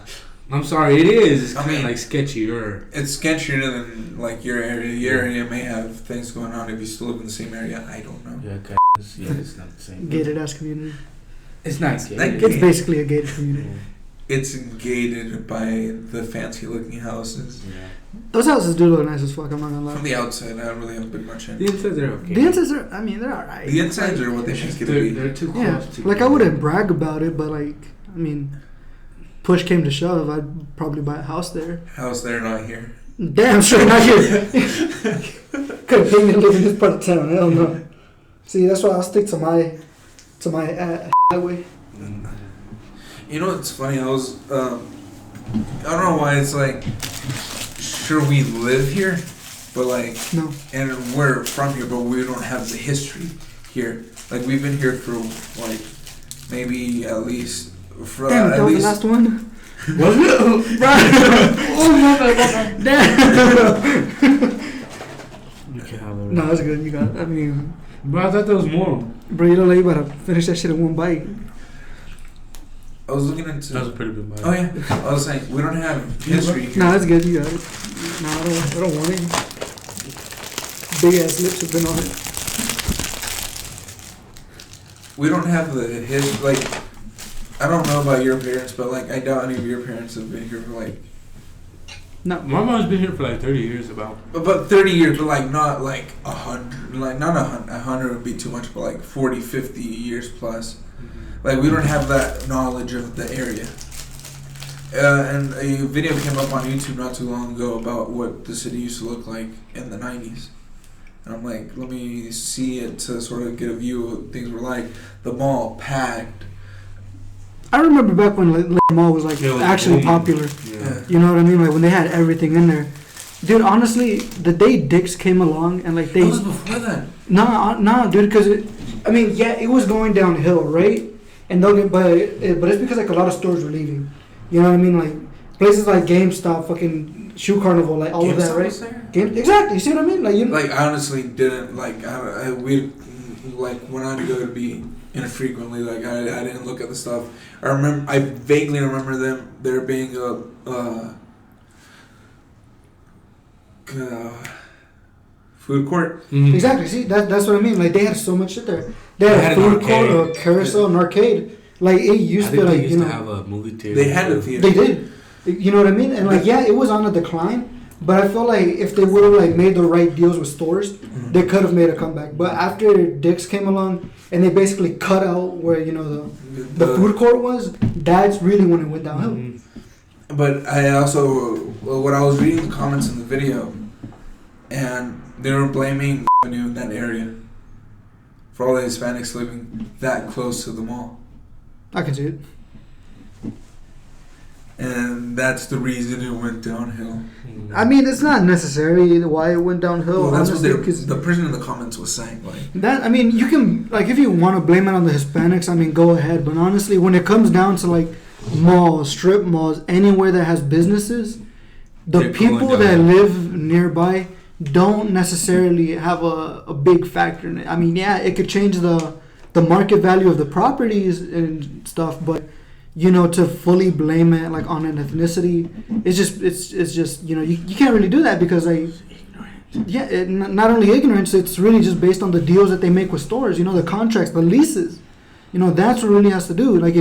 Speaker 2: I'm sorry, it is. It's kind of like sketchier.
Speaker 1: It's sketchier than, like, your area. Your area may have things going on if you still live in the same area. I don't know.
Speaker 2: Yeah, it's not the same.
Speaker 3: Gated-ass community.
Speaker 2: It's not gated.
Speaker 3: It's basically a gated community.
Speaker 1: It's gated by the fancy-looking houses.
Speaker 2: Yeah.
Speaker 3: Those houses do look nice as fuck, I'm not gonna lie.
Speaker 1: From the outside, I don't really have been much in.
Speaker 2: The insides are okay.
Speaker 3: The insides are, I mean, they're alright.
Speaker 1: The insides are what they should be.
Speaker 2: They're too close to
Speaker 3: like, I wouldn't brag about it, but, like, I mean, push came to shove, I'd probably buy a house there.
Speaker 1: House there, not here.
Speaker 3: Damn straight, not here. Could have paid me to live in this part of town, hell no. See, that's why I'll stick to my highway.
Speaker 1: You know what's funny? I was, I don't know why it's like, sure we live here, but like,
Speaker 3: no.
Speaker 1: And we're from here, but we don't have the history here. Like, we've been here for like, maybe at least, for
Speaker 3: damn,
Speaker 1: at
Speaker 3: that was
Speaker 1: least.
Speaker 3: The last one?
Speaker 1: Was it?
Speaker 3: Oh, damn.
Speaker 2: You can have it.
Speaker 3: No, that's good, you got it. I mean.
Speaker 2: Bro, I thought there was more.
Speaker 3: Bro, you don't know you better finish that shit in one bite.
Speaker 1: I was looking into.
Speaker 2: That was a pretty good bite.
Speaker 1: Oh yeah, I was saying we don't have history here.
Speaker 3: No, that's good. You got it. No, I don't want it. Big ass lips have been on it.
Speaker 1: We don't have the like. I don't know about your parents, but like I doubt any of your parents have been here for like.
Speaker 2: No, my mom's been here for like 30 years about.
Speaker 1: About 30 years, but like not like 100. Like not 100. 100 would be too much, but like 40, 50 years plus. Like, we don't have that knowledge of the area. And a video came up on YouTube not too long ago about what the city used to look like in the 90s. And I'm like, let me see it to sort of get a view of what things were like. The mall, packed.
Speaker 3: I remember back when the mall was like actually popular.
Speaker 1: Yeah.
Speaker 3: You know what I mean? Like, when they had everything in there. Dude, honestly, the day Dick's came along and like they...
Speaker 1: That was before that.
Speaker 3: Nah, dude, because it was going downhill, right? And but it's because like a lot of stores were leaving. You know what I mean? Like places like GameStop, fucking Shoe Carnival, like all of that, right? Exactly. You see what I mean? Like
Speaker 1: like I honestly didn't like. We like when I'd go to be infrequently. Like I didn't look at the stuff. I vaguely remember there being a food court.
Speaker 3: Mm-hmm. Exactly. See, that's what I mean. Like they had so much shit there. They had a food court, a carousel, an arcade. Like it used to, like
Speaker 2: to have a movie theater.
Speaker 1: They had a theater.
Speaker 3: They did. You know what I mean? And like it was on a decline. But I feel like if they would have like made the right deals with stores, they could have made a comeback. But after Dick's came along and they basically cut out where the food court was, that's really when it went downhill.
Speaker 1: Mm-hmm. But I also when I was reading the comments in the video. and they were blaming Avenue in that area for all the Hispanics living that close to the mall.
Speaker 3: I can see it.
Speaker 1: And that's the reason it went downhill.
Speaker 3: I mean, it's not necessarily why it went downhill.
Speaker 1: Well, that's
Speaker 3: honestly,
Speaker 1: what the person in the comments was saying. Like
Speaker 3: that. I mean, you can like if you want to blame it on the Hispanics. I mean, go ahead. But honestly, when it comes down to like malls, strip malls, anywhere that has businesses, the people that live nearby don't necessarily have a big factor in it. I mean, yeah, it could change the market value of the properties and stuff, but you know, to fully blame it like on an ethnicity, it's just you know, you can't really do that because like not only ignorance, it's really just based on the deals that they make with stores, you know, the contracts, the leases, you know, that's what really has to do. Like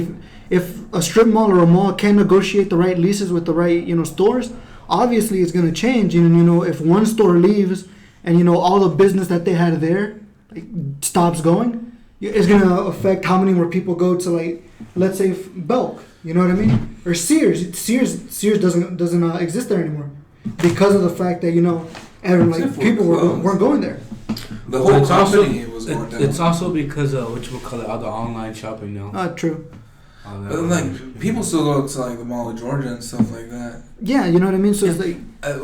Speaker 3: if a strip mall or a mall can negotiate the right leases with the right, you know, stores, obviously it's going to change. And you know, if one store leaves and you know all the business that they had there like, stops going, it's going to affect how many more people go to like, let's say Belk, you know what I mean, or Sears. Sears doesn't exist there anymore because of the fact that you know, like people weren't going there.
Speaker 1: The whole company was going down.
Speaker 2: It's also because of what you would call it, all the online shopping now.
Speaker 3: True.
Speaker 1: But like people still go to like the Mall of Georgia and stuff like that.
Speaker 3: Yeah, you know what I mean. So it's like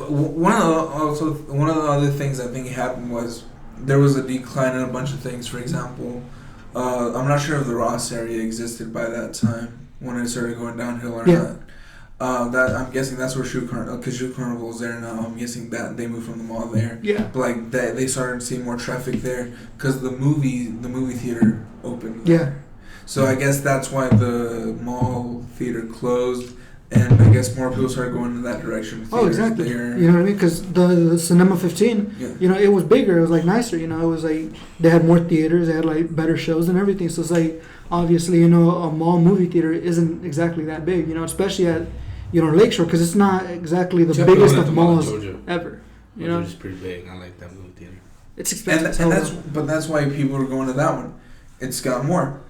Speaker 1: one of the other things I think happened was there was a decline in a bunch of things. For example, I'm not sure if the Ross area existed by that time when it started going downhill or not. That I'm guessing that's where Shoe Carnival is there now. I'm guessing that they moved from the mall there.
Speaker 3: Yeah.
Speaker 1: But like they started seeing more traffic there because the movie theater opened.
Speaker 3: Yeah.
Speaker 1: There. So I guess that's why the mall theater closed, and I guess more people started going in that direction.
Speaker 3: Oh, exactly. There. You know what I mean? Because the Cinema 15, you know, it was bigger. It was like nicer. You know, it was like they had more theaters. They had like better shows and everything. So it's like obviously, you know, a mall movie theater isn't exactly that big. You know, especially at Lakeshore, because it's not exactly the biggest of malls ever. You know,
Speaker 2: it's pretty big. I like that movie theater.
Speaker 3: It's expensive.
Speaker 1: And that's why people are going to that one. It's got more.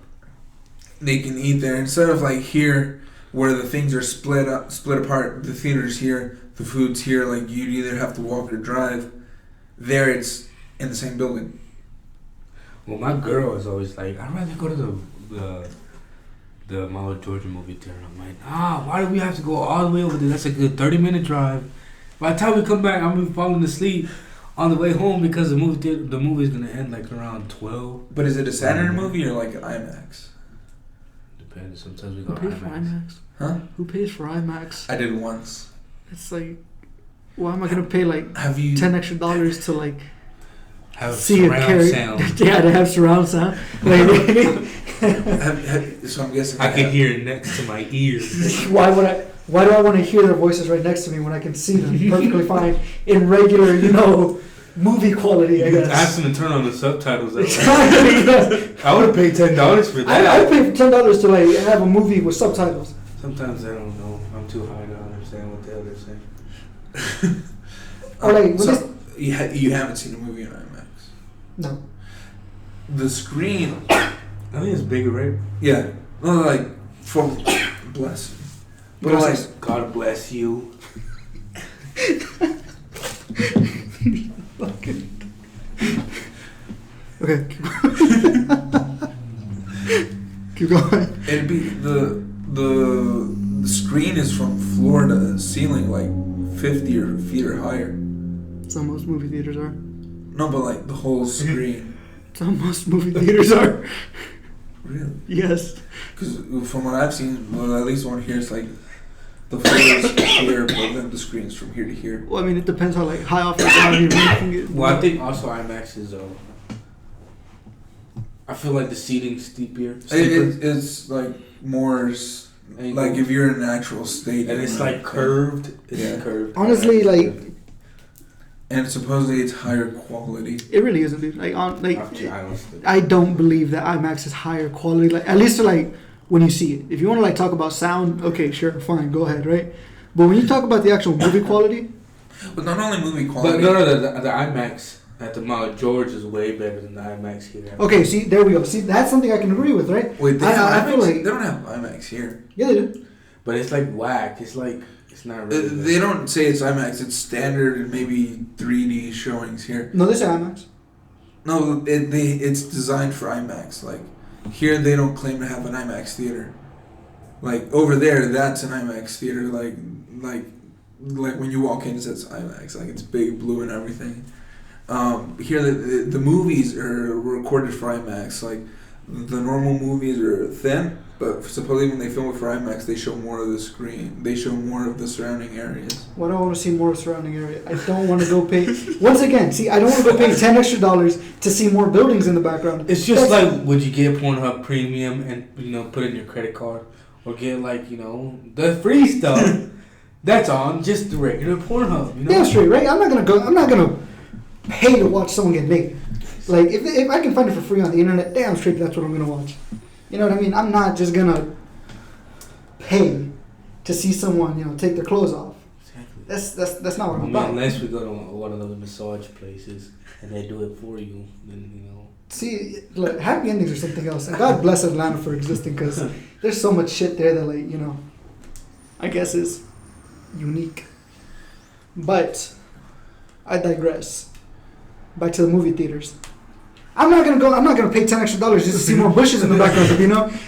Speaker 1: They can eat there instead of like here where the things are split apart. The theater's here, the food's here. Like you'd either have to walk or drive. There, it's in the same building.
Speaker 2: Well, my girl is always like, I'd rather go to the Mall of Georgia movie theater. I'm like, why do we have to go all the way over there? That's a good 30-minute drive. By the time we come back, I'm gonna be falling asleep on the way home because the movie's gonna end like around 12.
Speaker 1: But is it a Saturday movie or like IMAX?
Speaker 2: Depends. Sometimes we go
Speaker 3: Who pays for IMAX?
Speaker 1: Huh?
Speaker 3: Who pays for IMAX?
Speaker 1: I did once.
Speaker 3: It's like, why am I gonna pay like $10 extra to like
Speaker 2: have
Speaker 3: see a character? Yeah, to have surround sound.
Speaker 1: So I'm guessing
Speaker 2: I can hear it next to my ears.
Speaker 3: Why do I want to hear their voices right next to me when I can see them perfectly fine in regular, you know, movie quality? I guess.
Speaker 2: Ask them to turn on the subtitles. I would have paid $10 for that.
Speaker 3: I paid $10 to like have a movie with subtitles.
Speaker 2: Sometimes I don't know. I'm too high to understand what the hell they're saying.
Speaker 3: Or like,
Speaker 1: so you haven't seen a movie in IMAX?
Speaker 3: No.
Speaker 1: The screen.
Speaker 2: I think it's bigger, right?
Speaker 1: Yeah. No, like for bless. But like
Speaker 2: God bless you.
Speaker 3: Okay. Keep going.
Speaker 1: It'd be the screen is from floor to ceiling, like 50 feet or higher.
Speaker 3: Some most movie theaters are.
Speaker 1: No, but like the whole screen.
Speaker 3: Some most movie theaters are.
Speaker 1: Really?
Speaker 3: Yes.
Speaker 1: Because from what I've seen, well, at least one here is like the floor is here, but then the screen's from here to here.
Speaker 3: Well, I mean, it depends how like high off the ground you're making it.
Speaker 2: Well, I think also IMAX is I feel like the seating's steeper.
Speaker 1: It's like more like if you're in an actual stadium.
Speaker 2: And it's like curved. It's curved.
Speaker 3: Honestly, like.
Speaker 1: And supposedly it's higher quality.
Speaker 3: It really isn't, dude. I don't believe that IMAX is higher quality. Like, at least to like when you see it. If you want to like talk about sound, okay, sure, fine, go ahead, right? But when you talk about the actual movie quality,
Speaker 1: but not only movie quality.
Speaker 2: But no, the IMAX at the Mall of George is way better than the IMAX here.
Speaker 3: Okay, see, there we go. See, that's something I can agree with, right?
Speaker 1: Wait,
Speaker 3: I feel like
Speaker 1: they don't have IMAX here.
Speaker 3: Yeah, they do.
Speaker 2: But it's like whack. It's like it's not really.
Speaker 1: They don't say it's IMAX. It's standard and maybe 3D showings here.
Speaker 3: No, they say IMAX.
Speaker 1: No, it's designed for IMAX. Like here, they don't claim to have an IMAX theater. Like over there, that's an IMAX theater. Like when you walk in, it says IMAX. Like it's big blue and everything. Here, the movies are recorded for IMAX. Like the normal movies are thin, but supposedly when they film it for IMAX, they show more of the screen. They show more of the surrounding areas.
Speaker 3: Why do I want to see more surrounding area? I don't want to go pay. Once again, see, I don't want to go pay $10 extra to see more buildings in the background.
Speaker 2: It's just like, would you get Pornhub Premium and put in your credit card, or get the free stuff that's on just the regular Pornhub?
Speaker 3: Damn straight, right? I'm not gonna pay to watch someone get naked. Like if I can find it for free on the internet, damn straight, that's what I'm gonna watch. You know what I mean? I'm not just gonna pay to see someone, take their clothes off. Exactly. That's not what I'm about.
Speaker 2: Unless we go to one of those massage places and they do it for you, then
Speaker 3: See, look, happy endings are something else, and God bless Atlanta for existing, because there's so much shit there that I guess is unique. But I digress. Back to the movie theaters. I'm not gonna pay $10 extra just to see more bushes in the background.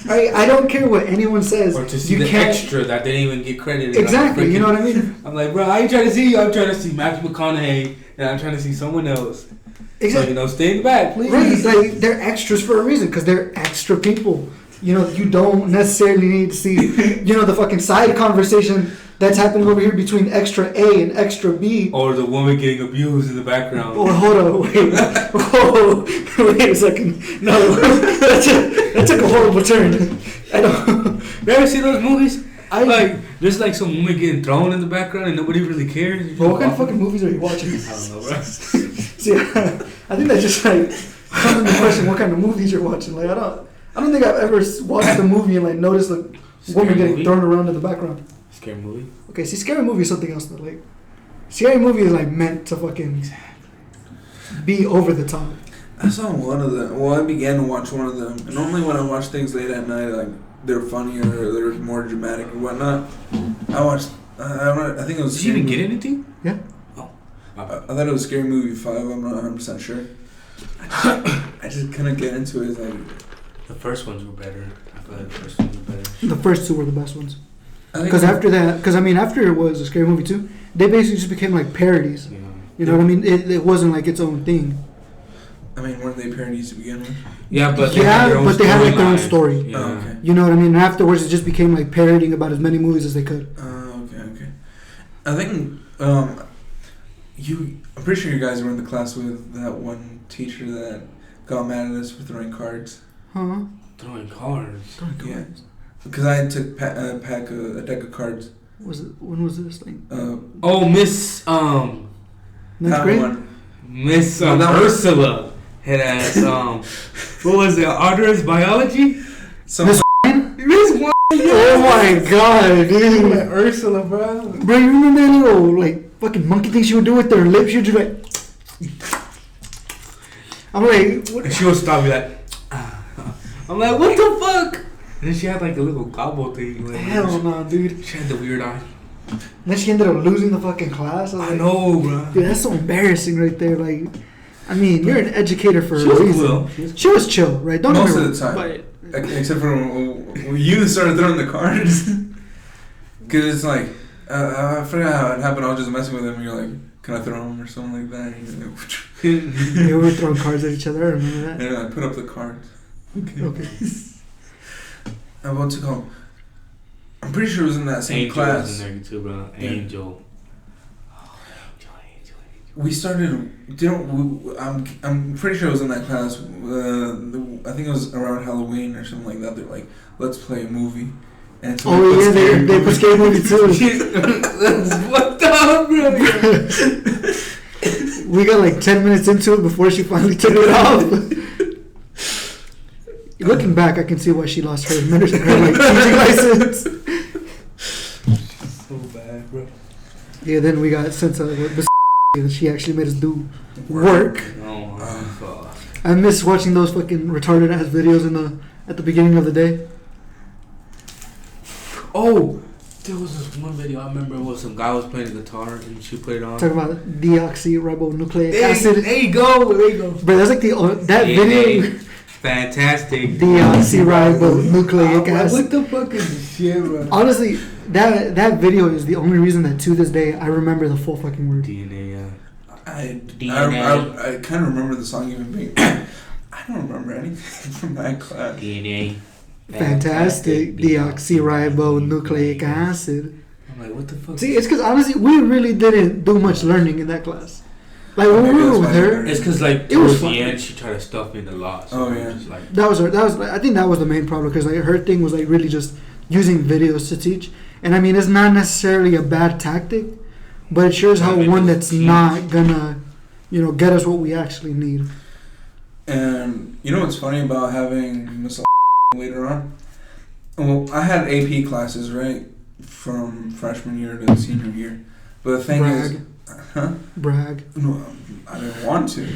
Speaker 3: I don't care what anyone says.
Speaker 2: Or to see the extra that they didn't even get credited.
Speaker 3: Exactly, you know what I mean?
Speaker 2: I'm like, bro, I ain't trying to see you. I'm trying to see Matthew McConaughey, and I'm trying to see someone else.
Speaker 3: Exactly.
Speaker 2: So, stay in the back, please.
Speaker 3: Right, like they're extras for a reason, because they're extra people. You don't necessarily need to see, the fucking side conversation that's happening over here between extra A and extra B.
Speaker 2: Or the woman getting abused in the background.
Speaker 3: Oh, hold on, wait a second. No, that took a horrible turn. I don't.
Speaker 2: You ever see those movies? There's some woman getting thrown in the background and nobody really cares.
Speaker 3: What kind of fucking movies are you watching?
Speaker 2: I don't know, bro.
Speaker 3: See, I think that just comes into question what kind of movies you're watching. I don't think I've ever watched a movie and noticed a woman getting thrown around in the background.
Speaker 2: Scary movie?
Speaker 3: Okay, see, scary movie is something else though. Scary movie is meant to fucking be over the top.
Speaker 1: I saw one of them. Well, I began to watch one of them. And normally when I watch things late at night, they're funnier or they're more dramatic or whatnot. I watched, I think it was...
Speaker 2: Did you even get anything?
Speaker 3: Yeah.
Speaker 2: Oh.
Speaker 1: I thought it was Scary Movie 5, I'm not 100% sure. I just couldn't get into it.
Speaker 2: The first ones were better. I feel like the first ones were better.
Speaker 3: The first two were the best ones. Because after it was a Scary Movie 2, they basically just became parodies. Yeah. You know what I mean? It wasn't its own thing.
Speaker 1: I mean, weren't they parodies to begin with?
Speaker 2: Yeah, but
Speaker 3: they had their own story.
Speaker 2: Yeah.
Speaker 1: Oh, okay.
Speaker 3: You know what I mean? And afterwards, it just became parodying about as many movies as they could.
Speaker 1: Okay. I think I'm pretty sure you guys were in the class with that one teacher that got mad at us for throwing cards.
Speaker 3: Huh?
Speaker 2: Throwing cards.
Speaker 1: Yeah. Because I took a deck of cards.
Speaker 3: When was this?
Speaker 2: Miss
Speaker 3: Ninth grade?
Speaker 2: Miss Ursula had asked what was it? Honors biology.
Speaker 3: Miss
Speaker 2: Miss Wine.
Speaker 3: Oh my god, dude!
Speaker 2: Ursula, bro.
Speaker 3: Bro, you remember that little fucking monkey thing she would do with her lips? She would just I'm what?
Speaker 2: And she would stop me I'm like, what the fuck? And then she had a little gobble thing.
Speaker 3: Hell no, dude.
Speaker 2: She had the weird eye.
Speaker 3: And then she ended up losing the fucking class.
Speaker 2: I know, bro.
Speaker 3: Dude, that's so embarrassing right there. You're an educator for a reason. She was chill, right? Don't
Speaker 1: most of the time. Except for when you started throwing the cards. Because it's I forgot how it happened. I was just messing with him and you're like, can I throw them or something like that? And
Speaker 3: we were throwing cards at each other. I remember that.
Speaker 1: Yeah, I put up the cards.
Speaker 3: Okay.
Speaker 1: What's it called? I'm pretty sure it was in that same class.
Speaker 2: Was in there too, bro. Angel.
Speaker 1: We started. I'm pretty sure it was in that class. I think it was around Halloween or something like that. They're like, let's play a movie. And so
Speaker 3: they put scary movie too.
Speaker 2: What the bro?
Speaker 3: We got 10 minutes into it before she finally took it off. Looking back, I can see why she lost her teaching license.
Speaker 2: So bad, bro.
Speaker 3: Yeah, then we got sent to and she actually made us do work.
Speaker 2: Oh, fuck.
Speaker 3: I miss watching those fucking retarded ass videos at the beginning of the day.
Speaker 2: Oh, There was this one video I remember where some guy was playing the guitar and she put it on.
Speaker 3: Talking about deoxyribonucleic acid.
Speaker 2: There you go.
Speaker 3: Bro, that's like that video.
Speaker 2: Fantastic.
Speaker 3: Deoxyribonucleic acid.
Speaker 2: What the fuck is this shit, bro?
Speaker 3: Honestly, that video is the only reason that to this day I remember the full fucking word.
Speaker 2: DNA, yeah.
Speaker 1: I kind of remember the song even being. I don't remember anything from that class.
Speaker 2: DNA.
Speaker 3: Fantastic deoxyribonucleic acid.
Speaker 2: I'm like, what the fuck?
Speaker 3: See, it's because honestly, we really didn't do much learning in that class. Like when we were with her,
Speaker 2: it's because like towards the end she tried to stuff in a lot. So just like
Speaker 3: that was I think that was the main problem because like her thing was like really just using videos to teach. And I mean, it's not necessarily a bad tactic, but it sure as hell one that's not gonna, get us what we actually need.
Speaker 1: And you know what's funny about having Miss later on? Well, I had AP classes, right? From freshman year to senior year. But the thing is... Huh?
Speaker 3: Brag.
Speaker 1: No, I didn't want to.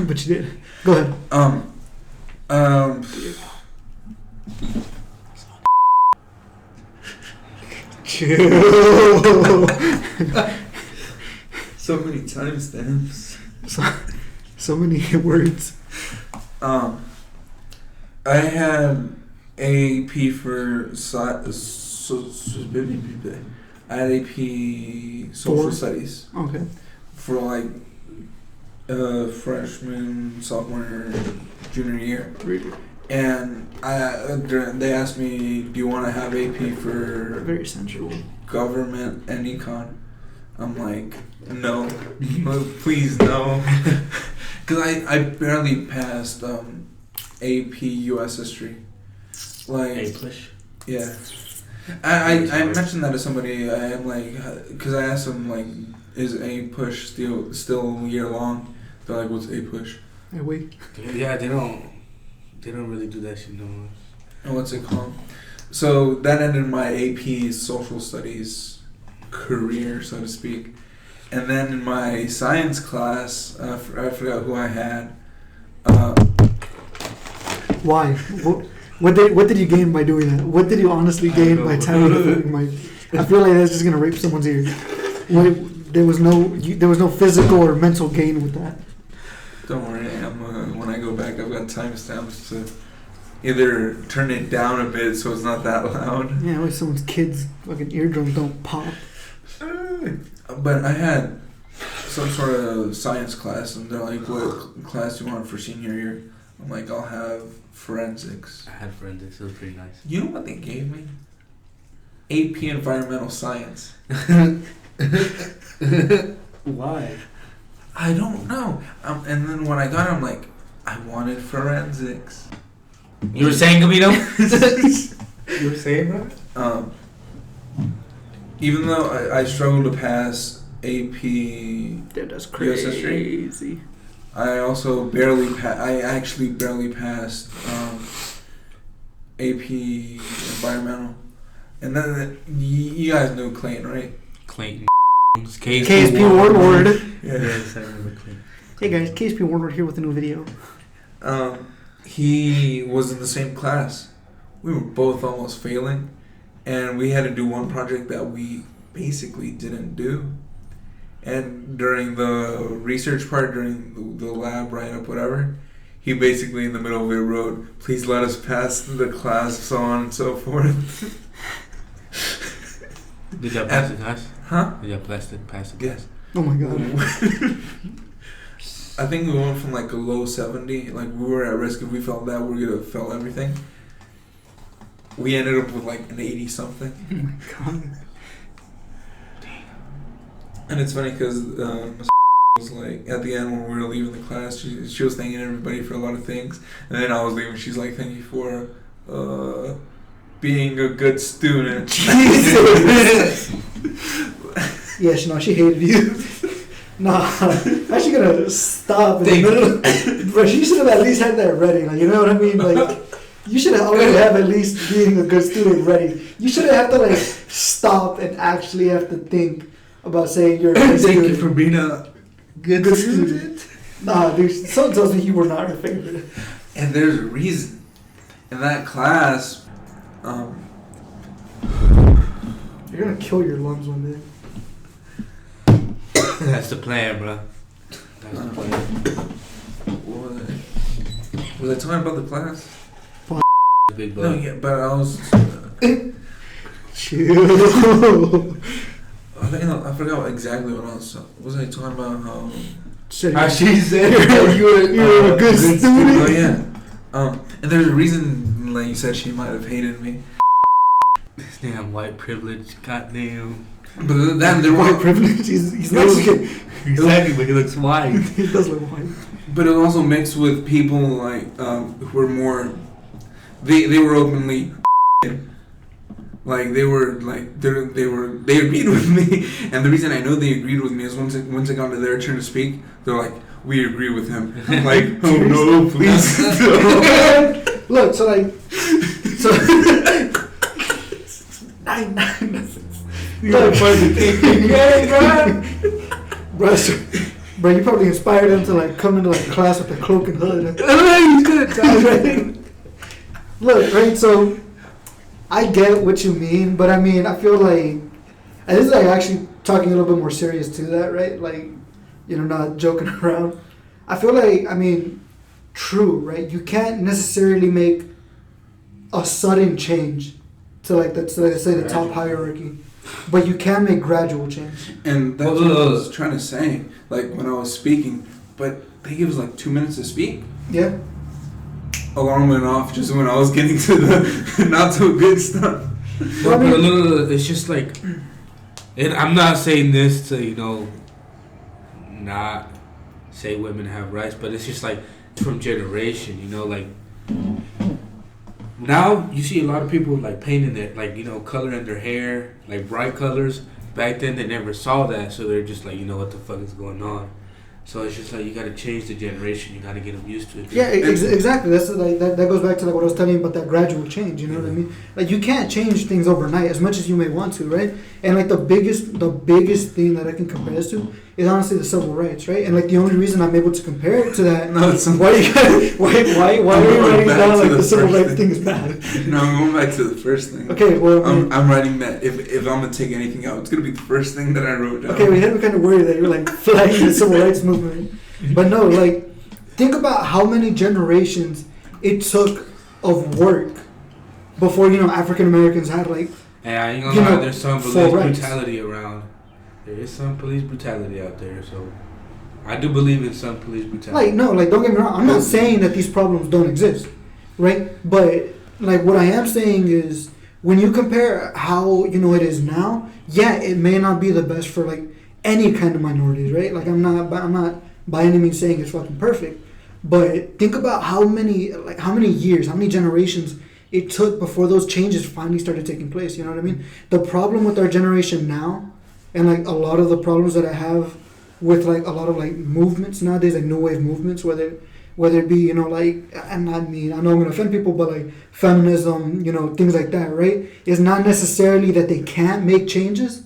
Speaker 3: But you did. Go ahead.
Speaker 1: Chill. So many timestamps.
Speaker 3: So many words.
Speaker 1: I had AP for I had AP social studies.
Speaker 3: Okay.
Speaker 1: For like freshman, sophomore, junior year. And they asked me, do you want to have AP for
Speaker 3: very sensual
Speaker 1: government and econ? I'm like, no, please no. Because I barely passed AP US history. Like
Speaker 2: A push.
Speaker 1: Yeah. I mentioned that to somebody. I am like, because I asked them like, is A push still year long? They're like, what's A push?
Speaker 3: Hey, wait.
Speaker 2: Yeah, they don't really do that shit no more.
Speaker 1: And what's it called? So that ended my AP social studies career, so to speak. And then in my science class, I forgot who I had.
Speaker 3: Why? What did you gain by doing that? What did you honestly gain by telling my? I feel like that's just gonna rape someone's ear. There was no physical or mental gain with that.
Speaker 1: Don't worry, when I go back, I've got timestamps to either turn it down a bit so it's not that loud.
Speaker 3: Yeah, like someone's kids' fucking eardrums don't pop.
Speaker 1: But I had some sort of science class, and they're like, "What class do you want for senior year?" I'm like, "I'll have forensics."
Speaker 2: I had forensics. It was pretty nice.
Speaker 1: You know what they gave me? AP Environmental Science.
Speaker 2: Why?
Speaker 1: I don't know. And then when I got it, I'm like, I wanted forensics.
Speaker 2: You were saying, Gabino? You were saying that?
Speaker 1: Even though I struggled to pass AP
Speaker 3: That's
Speaker 1: US history, I also I actually barely passed AP Environmental. And then you guys know Clayton, right?
Speaker 2: Clayton.
Speaker 3: KSP Warlord.
Speaker 1: Yes,
Speaker 2: I remember Clayton.
Speaker 3: Hey guys, KSP Warlord here with a new video.
Speaker 1: He was in the same class. We were both almost failing, and we had to do one project that we basically didn't do. And during the research part, during the lab write-up, whatever, he basically in the middle of it wrote, "Please let us pass the class," so on and so forth.
Speaker 2: Did y'all pass the class?
Speaker 1: Huh?
Speaker 2: Did y'all pass the class?
Speaker 1: Yes.
Speaker 3: Oh my god.
Speaker 1: I think we went from like a low 70, like we were at risk if we failed that, we were gonna fail everything. We ended up with like an 80 something.
Speaker 3: Oh my god.
Speaker 1: And it's funny because was like, at the end when we were leaving the class, she was thanking everybody for a lot of things. And then I was leaving, she's like, "Thank you for being a good student."
Speaker 3: Jesus! Yeah, no, she hated you. Nah, how's she gonna stop in the middle? Bro, she should have at least had that ready. Like, you know what I mean? Like, you should have already have at least being a good student ready. You shouldn't have to like stop and actually have to think about saying you're a good
Speaker 1: Thank
Speaker 3: student.
Speaker 1: you for being a good student.
Speaker 3: Nah, dude, someone tells me you were not her favorite.
Speaker 1: And there's a reason. In that class,
Speaker 3: You're You're gonna kill your lungs one day.
Speaker 2: That's the plan, bro. That's the plan.
Speaker 1: What? Was I talking about the class?
Speaker 2: Big
Speaker 1: No,
Speaker 2: bug.
Speaker 1: yeah, but I was.
Speaker 3: Chill.
Speaker 1: I forgot exactly what I was. Was I talking about how?
Speaker 2: How she said you were
Speaker 3: a good student.
Speaker 1: Oh yeah. And there's a reason, like you said, she might have hated me.
Speaker 2: This damn white privilege, goddamn.
Speaker 1: But then there
Speaker 3: White
Speaker 1: were.
Speaker 3: privilege. He's Mexican.
Speaker 2: Exactly, but he looks white.
Speaker 3: He does look white.
Speaker 1: But it was also mixed with people like who were more. They were openly. Like they agreed with me, and the reason I know they agreed with me is once it got to their turn to speak, they're like, "We agree with him." I'm like, "Oh no, please!"
Speaker 3: Look, so look, bro, you probably inspired them to like come into like class with a cloak and hood. Look, right, so I get what you mean, but I mean, I feel like, and this is like actually talking a little bit more serious to that, right? Like, not joking around. I feel like, I mean, true, right? You can't necessarily make a sudden change to like, let's say the top hierarchy, but you can make gradual change.
Speaker 1: And that's what I was trying to say, like when I was speaking, but they give us like 2 minutes to speak.
Speaker 3: Yeah.
Speaker 1: Alarm went off just when I was getting to the not so good stuff.
Speaker 2: Well, I mean, it's just like, and I'm not saying this to not say women have rights, but it's just like from generation, like now you see a lot of people like painting it, like coloring their hair like bright colors. Back then they never saw that, so they're just like, what the fuck is going on? So it's just like you gotta change the generation. You gotta get them used to it.
Speaker 3: Yeah, exactly. That's like that goes back to like what I was telling you about that gradual change. You know what I mean? Like you can't change things overnight as much as you may want to, right? And like the biggest thing that I can compare this to is honestly the civil rights, right? And like the only reason I'm able to compare it to that, why are you why are you writing down like the civil rights thing is bad?
Speaker 1: No, I'm going back to the first thing.
Speaker 3: Okay, well,
Speaker 1: I'm writing that if I'm gonna take anything out, it's gonna be the first thing that I wrote down.
Speaker 3: Okay, we had me kind of worried that you're like flagging the civil rights movement, but no, like think about how many generations it took of work before African Americans had like.
Speaker 2: And I ain't gonna lie, there's some police
Speaker 3: rights.
Speaker 2: brutality around. There is some police brutality out there, so I do believe in some police brutality.
Speaker 3: Like don't get me wrong. I'm not saying that these problems don't exist, right? But like what I am saying is when you compare how it is now, yeah, it may not be the best for like any kind of minorities, right? Like I'm not by any means saying it's fucking perfect, but think about how many years, how many generations it took before those changes finally started taking place. You know what I mean? The problem with our generation now, and like a lot of the problems that I have with like a lot of like movements nowadays, like new wave movements, whether it be like, and I know I'm gonna offend people, but like feminism, things like that, right? Is not necessarily that they can't make changes,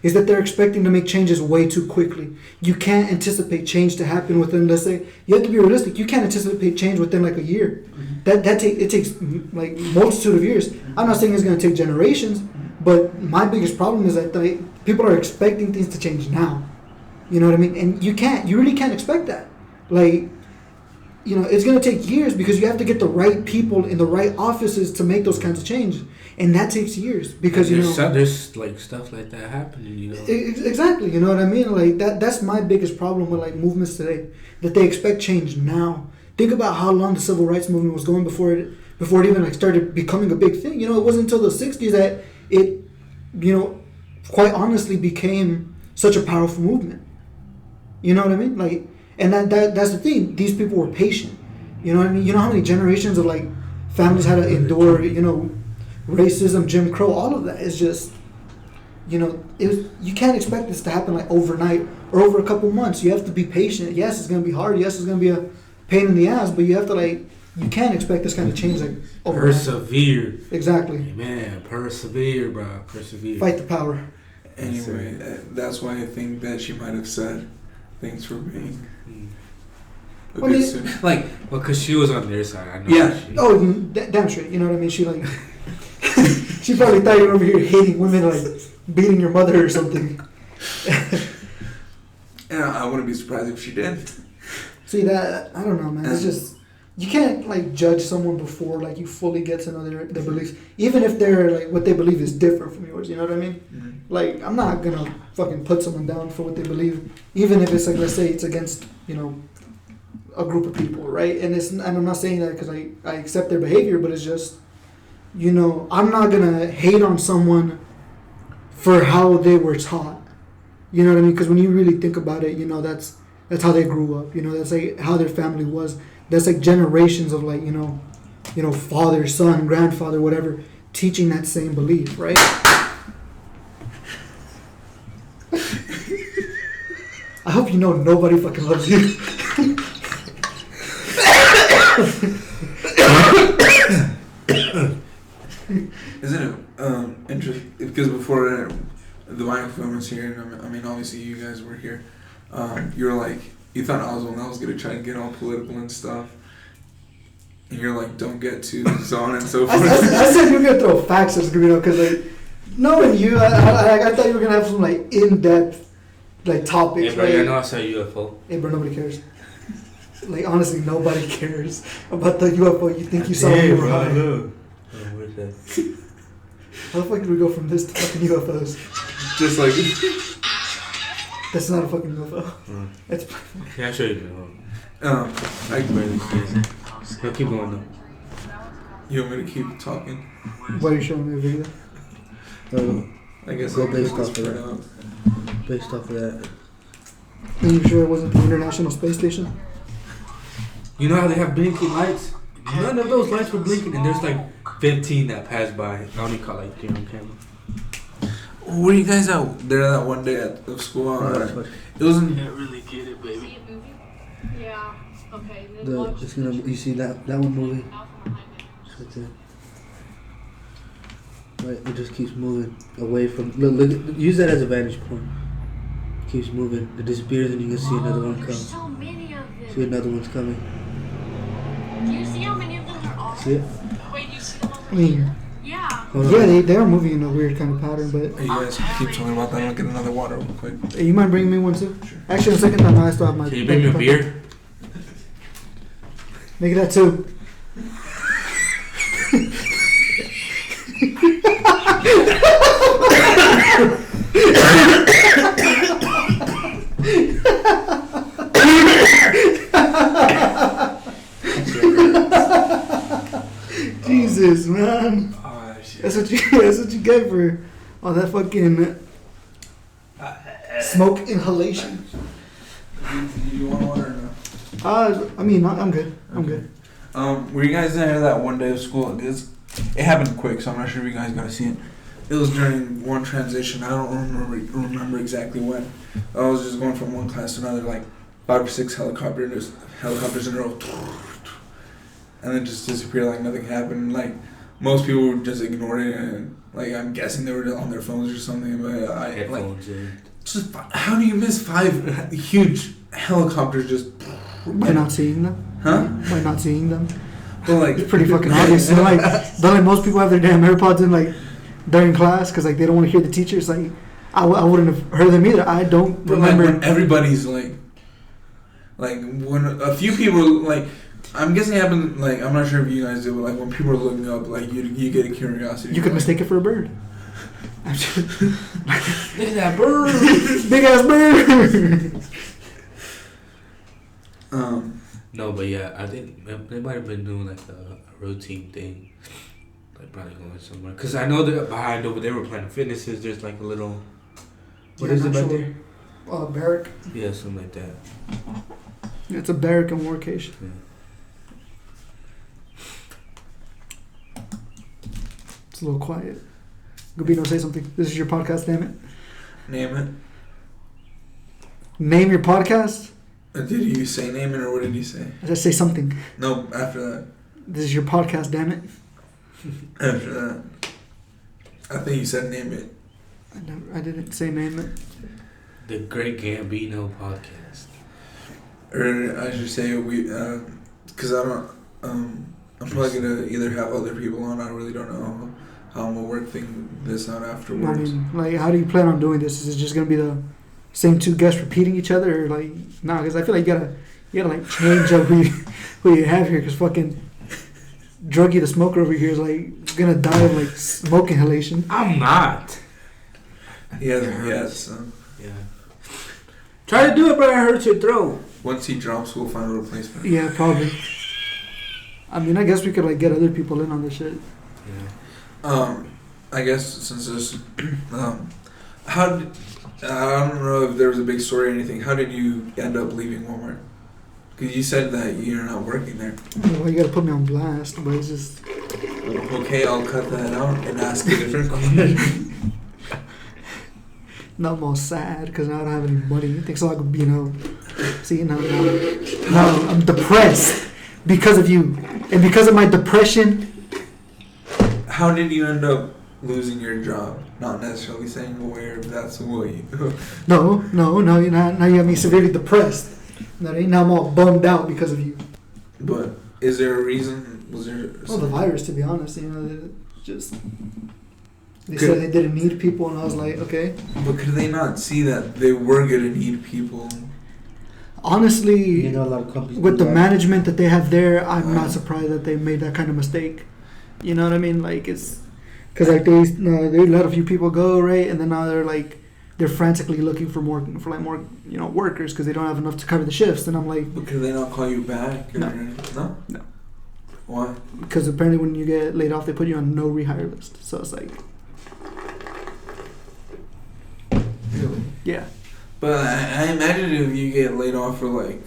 Speaker 3: is that they're expecting to make changes way too quickly. You can't anticipate change to happen within, let's say, you have to be realistic. You can't anticipate change within like a year. It takes like multitude of years. I'm not saying it's gonna take generations, but my biggest problem is that people are expecting things to change now. You know what I mean? And you really can't expect that. Like, it's going to take years because you have to get the right people in the right offices to make those kinds of changes. And that takes years because,
Speaker 2: there's like stuff like that happening,
Speaker 3: Exactly. You know what I mean? Like that's my biggest problem with like movements today, that they expect change now. Think about how long the civil rights movement was going before it even like started becoming a big thing. It wasn't until the 60s that it, quite honestly became such a powerful movement. You know what I mean? Like, and that's the thing. These people were patient. You know what I mean? You know how many generations of like families had to endure, racism, Jim Crow, all of that is just, you can't expect this to happen like overnight or over a couple months. You have to be patient. Yes, it's gonna be hard. Yes, it's gonna be a pain in the ass, but you have to you can't expect this kind of change like overnight.
Speaker 2: Persevere.
Speaker 3: Exactly.
Speaker 2: Man, persevere, bro. Persevere.
Speaker 3: Fight the power.
Speaker 1: Anyway, that's why I think that she might have said, "Thanks for being a good student." Like,
Speaker 2: well, because she was on their side. I know.
Speaker 1: Yeah.
Speaker 3: Damn straight. You know what I mean? She like. She probably thought you were over here hating women, like beating your mother or something.
Speaker 1: And I wouldn't be surprised if she did.
Speaker 3: See that? I don't know, man. It's just you can't like judge someone before like you fully get to know their beliefs, even if they're like what they believe is different from yours. You know what I mean?
Speaker 1: Mm-hmm.
Speaker 3: Like I'm not gonna fucking put someone down for what they believe, even if it's like let's say it's against a group of people, right? And I'm not saying that because I accept their behavior, but it's just I'm not gonna hate on someone for how they were taught. You know what I mean? Because when you really think about it, that's how they grew up. That's like how their family was. That's like generations of like father, son, grandfather, whatever, teaching that same belief, right? I hope nobody fucking loves you.
Speaker 1: Isn't it interesting? Because before the microphone was here, and I mean, obviously you guys were here. You were like, you thought I was one that was gonna try to get all political and stuff. And you're like, don't get too so on and so forth.
Speaker 3: I said you were gonna throw facts at Gabino because like knowing you, I thought you were gonna have some like in-depth like topics.
Speaker 2: Hey, bro,
Speaker 3: right?
Speaker 2: I know I saw a UFO.
Speaker 3: Hey, bro, nobody cares. Like honestly, nobody cares about the UFO. You think you saw when you were high.
Speaker 2: Look. Oh, where's that?
Speaker 3: How the fuck did we go from this to fucking UFOs?
Speaker 1: Just like
Speaker 3: That's not a fucking UFO. That's
Speaker 2: Yeah, I'll show you.
Speaker 1: I
Speaker 2: can barely see it. No, keep going though.
Speaker 1: You want me to keep talking?
Speaker 3: why are you showing me a video?
Speaker 1: I guess
Speaker 4: Go
Speaker 1: I'll
Speaker 4: based
Speaker 1: just
Speaker 4: off of
Speaker 1: spread
Speaker 4: that.
Speaker 1: out.
Speaker 4: Based off of that.
Speaker 3: Are you sure it wasn't the International Space Station?
Speaker 2: You know how they have blinking lights? None of those lights were blinking, and there's like 15 that passed by. I only caught like 3 on camera.
Speaker 1: Were you guys out there that one day at the school? It wasn't.
Speaker 2: Can't really get it, baby.
Speaker 5: Yeah. Okay.
Speaker 4: You see that one movie? It's right there. Right, it just keeps moving away from. Look, use that as a vantage point. Keeps moving. It disappears, and you can see another one
Speaker 5: There's
Speaker 4: come.
Speaker 5: so many of them.
Speaker 4: See another one's coming.
Speaker 5: Do you see how many of them there are?
Speaker 4: See it?
Speaker 5: Wait, do you see them over
Speaker 3: I mean,
Speaker 5: here? Yeah.
Speaker 4: Hold on.
Speaker 3: yeah, they are moving in a weird kind of pattern, but
Speaker 1: Hey, you guys keep talking about that. I'll get another water real quick.
Speaker 3: hey, you mind bringing me one too? Actually, the second time I still have my.
Speaker 2: Can you bring me a beer?
Speaker 3: Make it that too. Jesus, man.
Speaker 1: Oh, shit.
Speaker 3: That's what you get for all that fucking smoke inhalation.
Speaker 1: You want water or no?
Speaker 3: I mean, I'm good. I'm good.
Speaker 1: Were you guys there that one day of school? It happened quick, so I'm not sure if you guys got to see it. It was during one transition. I don't remember exactly when. I was just going from one class to another, like 5 or 6 helicopters in a row, and then just disappeared like nothing happened. Like most people just ignored it, and like I'm guessing they were on their phones or something. But
Speaker 2: Headphones in.
Speaker 1: just how do you miss 5 huge helicopters just?
Speaker 3: By not seeing them?
Speaker 1: Huh?
Speaker 3: By not seeing them?
Speaker 1: But like
Speaker 3: It's pretty fucking obvious. So like most people have their damn AirPods in like during class because like they don't want to hear the teacher. It's like I wouldn't have heard them either. I don't
Speaker 1: But
Speaker 3: remember.
Speaker 1: like when everybody's like when a few people like, I'm guessing it happened like, I'm not sure if you guys do, but like when people are looking up, like you get a curiosity.
Speaker 3: You could
Speaker 1: like,
Speaker 3: mistake it for a bird.
Speaker 2: Look at that bird.
Speaker 3: Big ass bird.
Speaker 2: No, but yeah, I think they might have been doing like a routine thing, like probably going somewhere. Cause I know that behind over there, were Planet Fitnesses. There's like a little, what is it back there?
Speaker 3: Barrack.
Speaker 2: Yeah, something like that.
Speaker 3: It's a barrack and workation.
Speaker 2: Yeah.
Speaker 3: It's a little quiet. Gabino, say something. This is your podcast, damn it.
Speaker 1: Name it.
Speaker 3: Name your podcast?
Speaker 1: Did you say name it or what did you say?
Speaker 3: I said say something.
Speaker 1: No, after that.
Speaker 3: This is your podcast, damn it.
Speaker 1: After that. I think you said name it.
Speaker 3: I didn't say name it.
Speaker 2: The Great Gabino Podcast.
Speaker 1: Or I should say because I don't, I'm probably going to either have other people on, I really don't know. how I'm gonna work this out
Speaker 3: I
Speaker 1: afterwards.
Speaker 3: mean, like, how do you plan on doing this? Is it just gonna be the same two guests repeating each other, or like, nah? Because I feel like you gotta like change up who you have here. Because fucking Druggy the smoker over here is like gonna die of like smoke inhalation.
Speaker 2: I'm not.
Speaker 1: Yes.
Speaker 2: Yeah. Try to do it, but it hurts your throat.
Speaker 1: Once he drops, we'll find a replacement.
Speaker 3: Yeah, probably. I mean, I guess we could like get other people in on this shit.
Speaker 2: Yeah.
Speaker 1: I guess since this, how did, I don't know if there was a big story or anything. How did you end up leaving Walmart? Because you said that you're not working there.
Speaker 3: Well, you gotta put me on blast, but it's just.
Speaker 1: Okay, I'll cut that out and ask a different question.
Speaker 3: Now I'm all sad because now I don't have any money. You think so? I could, see, now I'm depressed because of you. And because of my depression.
Speaker 1: How did you end up losing your job? Not necessarily saying where, if that's what you...
Speaker 3: No, you're not. Now you have me severely depressed. Now I'm all bummed out because of you.
Speaker 1: But is there a reason? Was there...
Speaker 3: Well, the virus, to be honest. They said they didn't need people, and I was like, okay.
Speaker 1: But could they not see that they were going to need people?
Speaker 3: Honestly,
Speaker 4: a lot of companies
Speaker 3: with the
Speaker 4: do that.
Speaker 3: management that they have there, I'm not surprised that they made that kind of mistake. You know what I mean? Like, it's because like they let a few people go, right? And then now they're frantically looking for more workers because they don't have enough to cover the shifts. And I'm like,
Speaker 1: But could they not call you back?
Speaker 3: No.
Speaker 1: No. Why?
Speaker 3: Because apparently when you get laid off, they put you on no rehire list. So it's like,
Speaker 1: Really?
Speaker 3: yeah.
Speaker 1: But I imagine if you get laid off for like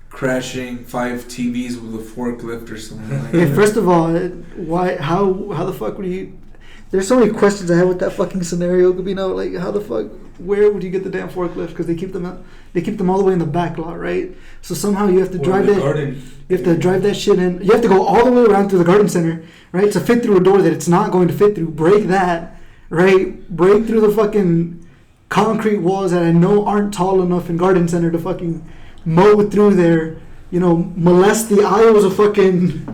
Speaker 1: crashing 5 TVs with a forklift or something like
Speaker 3: Okay,
Speaker 1: that.
Speaker 3: first of all, why? How the fuck would you? There's so many questions I have with that fucking scenario. Gabino, like, how the fuck? Where would you get the damn forklift? Because they keep them all the way in the back lot, right? So somehow you have to drive that.
Speaker 2: Garden.
Speaker 3: You have to drive that shit in. You have to go all the way around through the garden center, right? To fit through a door that it's not going to fit through. Break that, right? Break through the fucking concrete walls that I know aren't tall enough in garden center to fucking mow through there. Molest the aisles of fucking,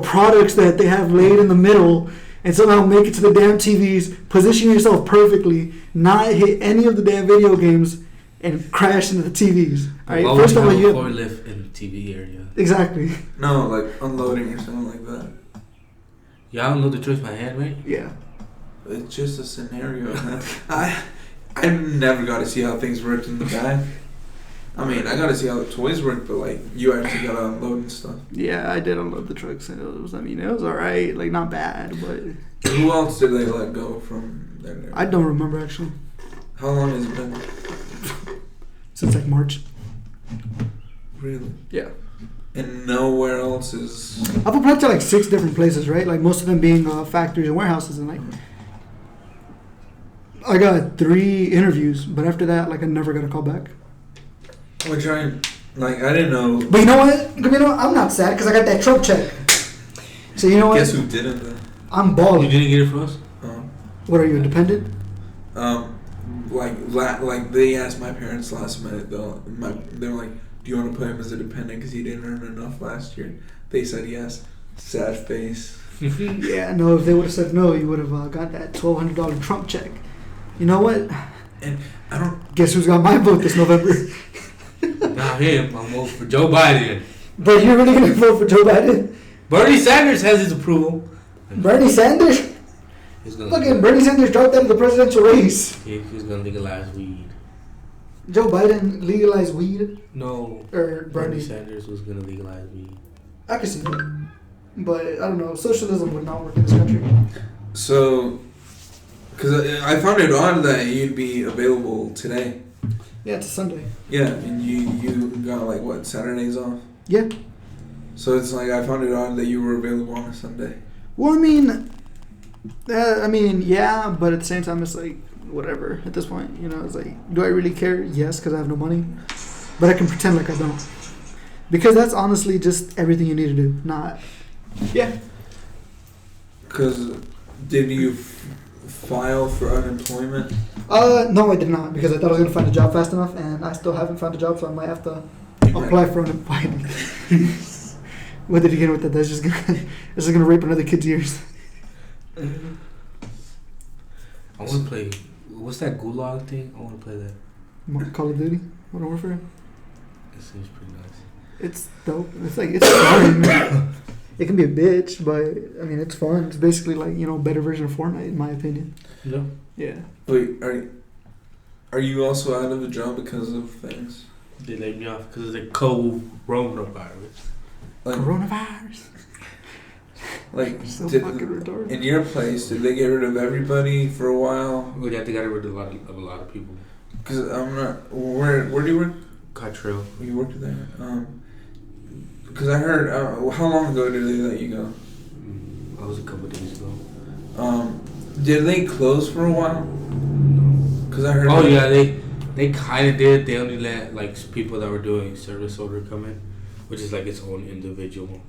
Speaker 3: products that they have laid in the middle, and somehow make it to the damn TVs. Position yourself perfectly, not hit any of the damn video games, and crash into the TVs. All right. First of all, you
Speaker 2: forklift in the TV area.
Speaker 3: Exactly.
Speaker 1: No, like unloading or something like that.
Speaker 2: Y'all unload the trucks by hand, right?
Speaker 3: Yeah.
Speaker 1: It's just a scenario. I never got to see how things worked in the back. I mean, I got to see how the toys work, but like you actually got to unload and stuff.
Speaker 3: Yeah, I did unload the trucks, and it was alright, like not bad, but
Speaker 1: Who else did they let go from there?
Speaker 3: I don't remember actually.
Speaker 1: How long has it been?
Speaker 3: Since like March.
Speaker 1: Really?
Speaker 3: Yeah.
Speaker 1: And nowhere else is.
Speaker 3: I've applied to like 6 different places, right? Like most of them being factories and warehouses, and like I got 3 interviews, but after that, like I never got a call back.
Speaker 1: Which I didn't know.
Speaker 3: But you know what? I'm not sad because I got that Trump check. So you know what?
Speaker 1: Guess who didn't then?
Speaker 3: I'm
Speaker 2: You
Speaker 3: balling.
Speaker 2: didn't get it from us?
Speaker 3: What are you, a dependent?
Speaker 1: Like they asked my parents last minute though. They were like, "Do you want to put him as a dependent because he didn't earn enough last year?" They said yes. Sad face.
Speaker 3: Yeah, no. If they would have said no, you would have got that $1,200 Trump check. You know what?
Speaker 1: And I don't.
Speaker 3: Guess who's got my vote this November?
Speaker 2: Not him. I'm voting for Joe Biden.
Speaker 3: But you're really gonna vote for Joe Biden?
Speaker 2: Bernie Sanders has his approval.
Speaker 3: Bernie Sanders?
Speaker 2: He's gonna
Speaker 3: Look at Bernie Sanders dropped out of the presidential race.
Speaker 2: He's gonna legalize weed.
Speaker 3: Joe Biden legalized weed,
Speaker 2: No.
Speaker 3: or
Speaker 2: Bernie
Speaker 3: Bernie?
Speaker 2: Sanders was gonna legalize weed.
Speaker 3: I can see that, but I don't know. Socialism would not work in this country.
Speaker 1: So, because I found it odd that you'd be available today.
Speaker 3: Yeah, it's a Sunday.
Speaker 1: Yeah, and you got like what, Saturdays off?
Speaker 3: Yeah.
Speaker 1: So it's like I found it odd that you were available on a Sunday.
Speaker 3: Well, yeah, but at the same time, it's like whatever. At this point, it's like, do I really care? Yes, because I have no money, but I can pretend like I don't, because that's honestly just everything you need to do. Not, yeah.
Speaker 1: Because did you file for unemployment?
Speaker 3: No, I did not, because I thought I was gonna find a job fast enough, and I still haven't found a job, so I might have to apply for unemployment. What did you get with that? That's just gonna rape another kid's ears.
Speaker 2: I want to play. What's that gulag thing? I want to play that.
Speaker 3: Call of Duty, Modern Warfare.
Speaker 2: It seems pretty nice.
Speaker 3: It's dope. It's like it's fun. It can be a bitch, but I mean it's fun. It's basically like better version of Fortnite in my opinion.
Speaker 2: Yeah.
Speaker 3: Yeah.
Speaker 1: Wait, are you also out of a job because of things?
Speaker 2: They laid me off because of the coronavirus.
Speaker 1: Like,
Speaker 3: Coronavirus.
Speaker 1: Like,
Speaker 3: So fucking retarded.
Speaker 1: in your place, did they get rid of everybody for a while?
Speaker 2: We had to get rid of a lot of people.
Speaker 1: Because I'm not. Where do you work?
Speaker 2: Cottrell.
Speaker 1: You worked there. Because I heard. How long ago did they let you go?
Speaker 2: That was a couple of days ago.
Speaker 1: Did they close for a while? Because I heard.
Speaker 2: Oh yeah, they kind of did. They only let like people that were doing service order come in, which is like its own individual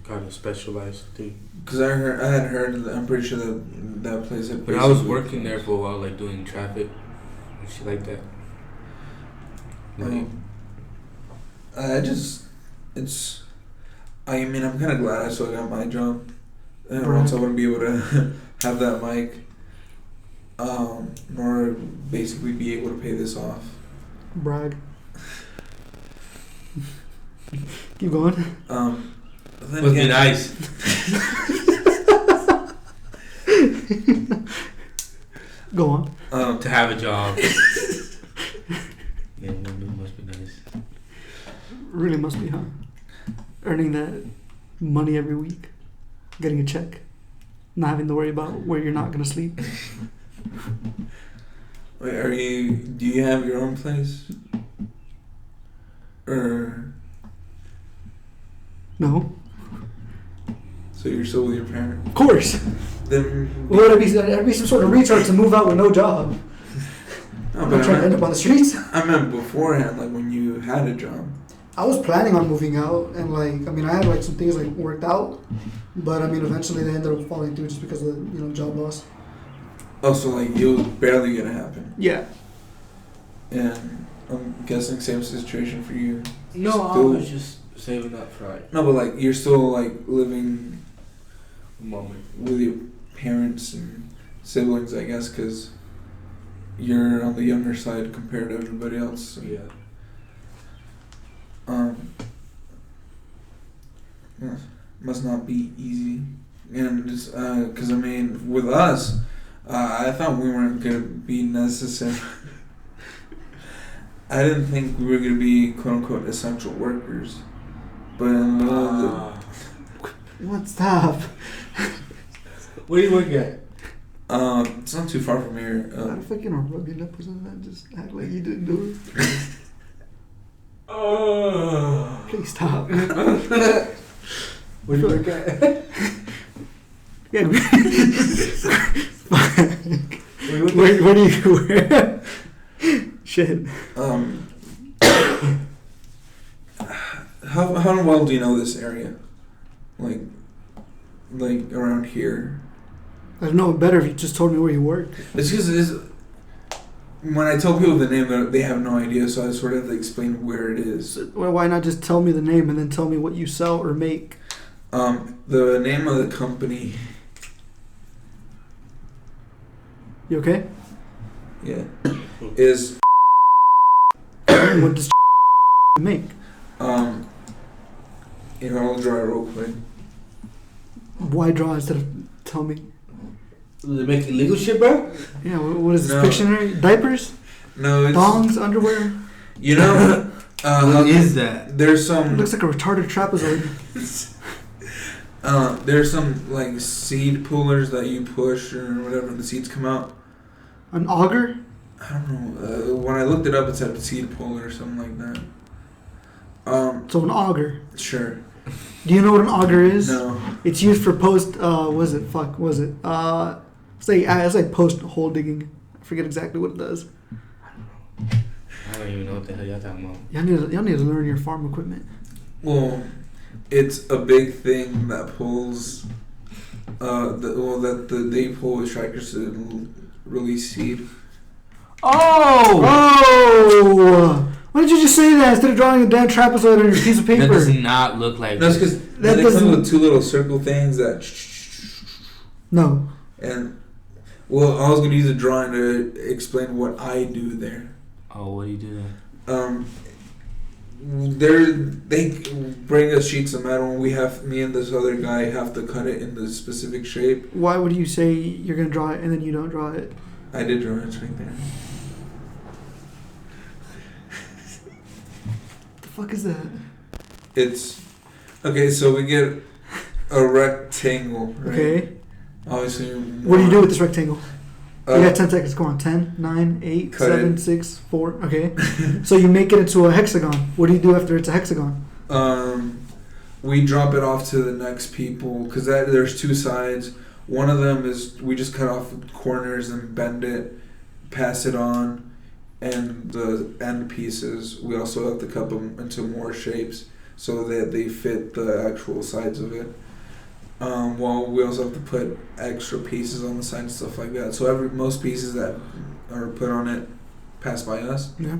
Speaker 2: kind of specialized thing.
Speaker 1: Because I had heard. I'm pretty sure that place had.
Speaker 2: But I was working there for a while, like doing traffic and shit like that. Like,
Speaker 1: I mean, I'm kind of glad I still got my job. And
Speaker 3: Right.
Speaker 1: once I wouldn't be able to have that mic, nor basically be able to pay this off.
Speaker 3: Brag. Keep going.
Speaker 1: But then
Speaker 2: must be
Speaker 1: again,
Speaker 2: nice.
Speaker 3: Go on.
Speaker 2: To have a job. Yeah, it must be nice.
Speaker 3: Really must be, huh? Earning that money every week, getting a check, not having to worry about where you're not gonna sleep.
Speaker 1: wait, do you have your own place? Or
Speaker 3: No,
Speaker 1: so you're still with your parents?
Speaker 3: of course.
Speaker 1: Then
Speaker 3: Well, I'd be some sort of retard to move out with no job.
Speaker 1: no,
Speaker 3: I'm
Speaker 1: but
Speaker 3: not trying to end up on the streets.
Speaker 1: I meant beforehand, like when you had a job.
Speaker 3: I was planning on moving out, and like, I mean, I had like some things like worked out, but I mean, eventually they ended up falling through just because of job loss.
Speaker 1: Oh, so like it was barely gonna happen.
Speaker 3: Yeah.
Speaker 1: And I'm guessing same situation for you.
Speaker 2: No, I
Speaker 1: Still-
Speaker 2: was just saving up for like
Speaker 1: No, but like you're still like living
Speaker 2: a moment.
Speaker 1: with your parents and siblings, I guess, because you're on the younger side compared to everybody else. So,
Speaker 2: Yeah.
Speaker 1: yeah, must not be easy, and just because I mean, with us, I thought we weren't gonna be necessary. I didn't think we were gonna be quote unquote essential workers, but in the middle of
Speaker 3: What? Stop.
Speaker 2: Where do you work at?
Speaker 1: it's not too far from here.
Speaker 3: How the fuck you gonna rub your nipples on that? Just act like you didn't do it. Please stop.
Speaker 2: Where do you work at?
Speaker 3: Yeah.
Speaker 2: Where
Speaker 3: Where do you work? Shit.
Speaker 1: How well do you know this area? Like around here?
Speaker 3: I'd know it better if you just told me where you work.
Speaker 1: It's because when I tell people the name, they have no idea, so I sort of have to explain where it is.
Speaker 3: Well, why not just tell me the name and then tell me what you sell or make?
Speaker 1: The name of the company,
Speaker 3: You okay?
Speaker 1: yeah, is
Speaker 3: What does make?
Speaker 1: here, I'll draw it real quick.
Speaker 3: Why draw instead of tell me?
Speaker 2: Do they make illegal shit, bro?
Speaker 3: Yeah, what is this,
Speaker 1: No.
Speaker 3: Pictionary? Diapers?
Speaker 1: No, it's
Speaker 3: Thongs? Underwear?
Speaker 1: you know.
Speaker 2: What is that?
Speaker 1: There's
Speaker 3: It
Speaker 1: some.
Speaker 3: looks like a retarded trapezoid.
Speaker 1: There's some like seed pullers that you push or whatever, and the seeds come out.
Speaker 3: An auger?
Speaker 1: I don't know. When I looked it up, it said seed puller or something like that.
Speaker 3: So an auger.
Speaker 1: Sure.
Speaker 3: Do you know what an auger is?
Speaker 1: No.
Speaker 3: It's used for post, it's like post hole digging. I forget exactly what it does.
Speaker 2: I don't even know what the hell y'all talking about.
Speaker 3: Y'all need to learn your farm equipment.
Speaker 1: Well, it's a big thing that pulls. They pull with tractors to release seed.
Speaker 3: Oh! Why did you just say that instead of drawing a damn trapezoid on your piece of
Speaker 2: That
Speaker 3: paper?
Speaker 2: does not look like
Speaker 1: That's
Speaker 2: this.
Speaker 1: because
Speaker 3: That
Speaker 1: they come
Speaker 3: doesn't-
Speaker 1: with two little circle things that.
Speaker 3: No.
Speaker 1: And well, I was gonna use a drawing to explain what I do there.
Speaker 2: Oh, what do you do then?
Speaker 1: They bring us sheets of metal, and me and this other guy have to cut it in the specific shape.
Speaker 3: Why would you say you're gonna draw it and then you don't draw it?
Speaker 1: I did draw it right there.
Speaker 3: The fuck is that?
Speaker 1: It's okay. So we get a rectangle, right?
Speaker 3: Okay.
Speaker 1: Obviously.
Speaker 3: What do you do with this rectangle? You got 10
Speaker 1: Uh,
Speaker 3: seconds. Go on. 10, 9, 8,
Speaker 1: Cut
Speaker 3: 7,
Speaker 1: it.
Speaker 3: 6, 4. Okay. So you make it into a hexagon. What do you do after it's a hexagon?
Speaker 1: we drop it off to the next people because there's two sides. One of them is we just cut off corners and bend it, pass it on, and the end pieces we also have to cut them into more shapes so that they fit the actual sides of it. Well, we also have to put extra pieces on the side and stuff like that. So most pieces that are put on it pass by us.
Speaker 3: Yeah.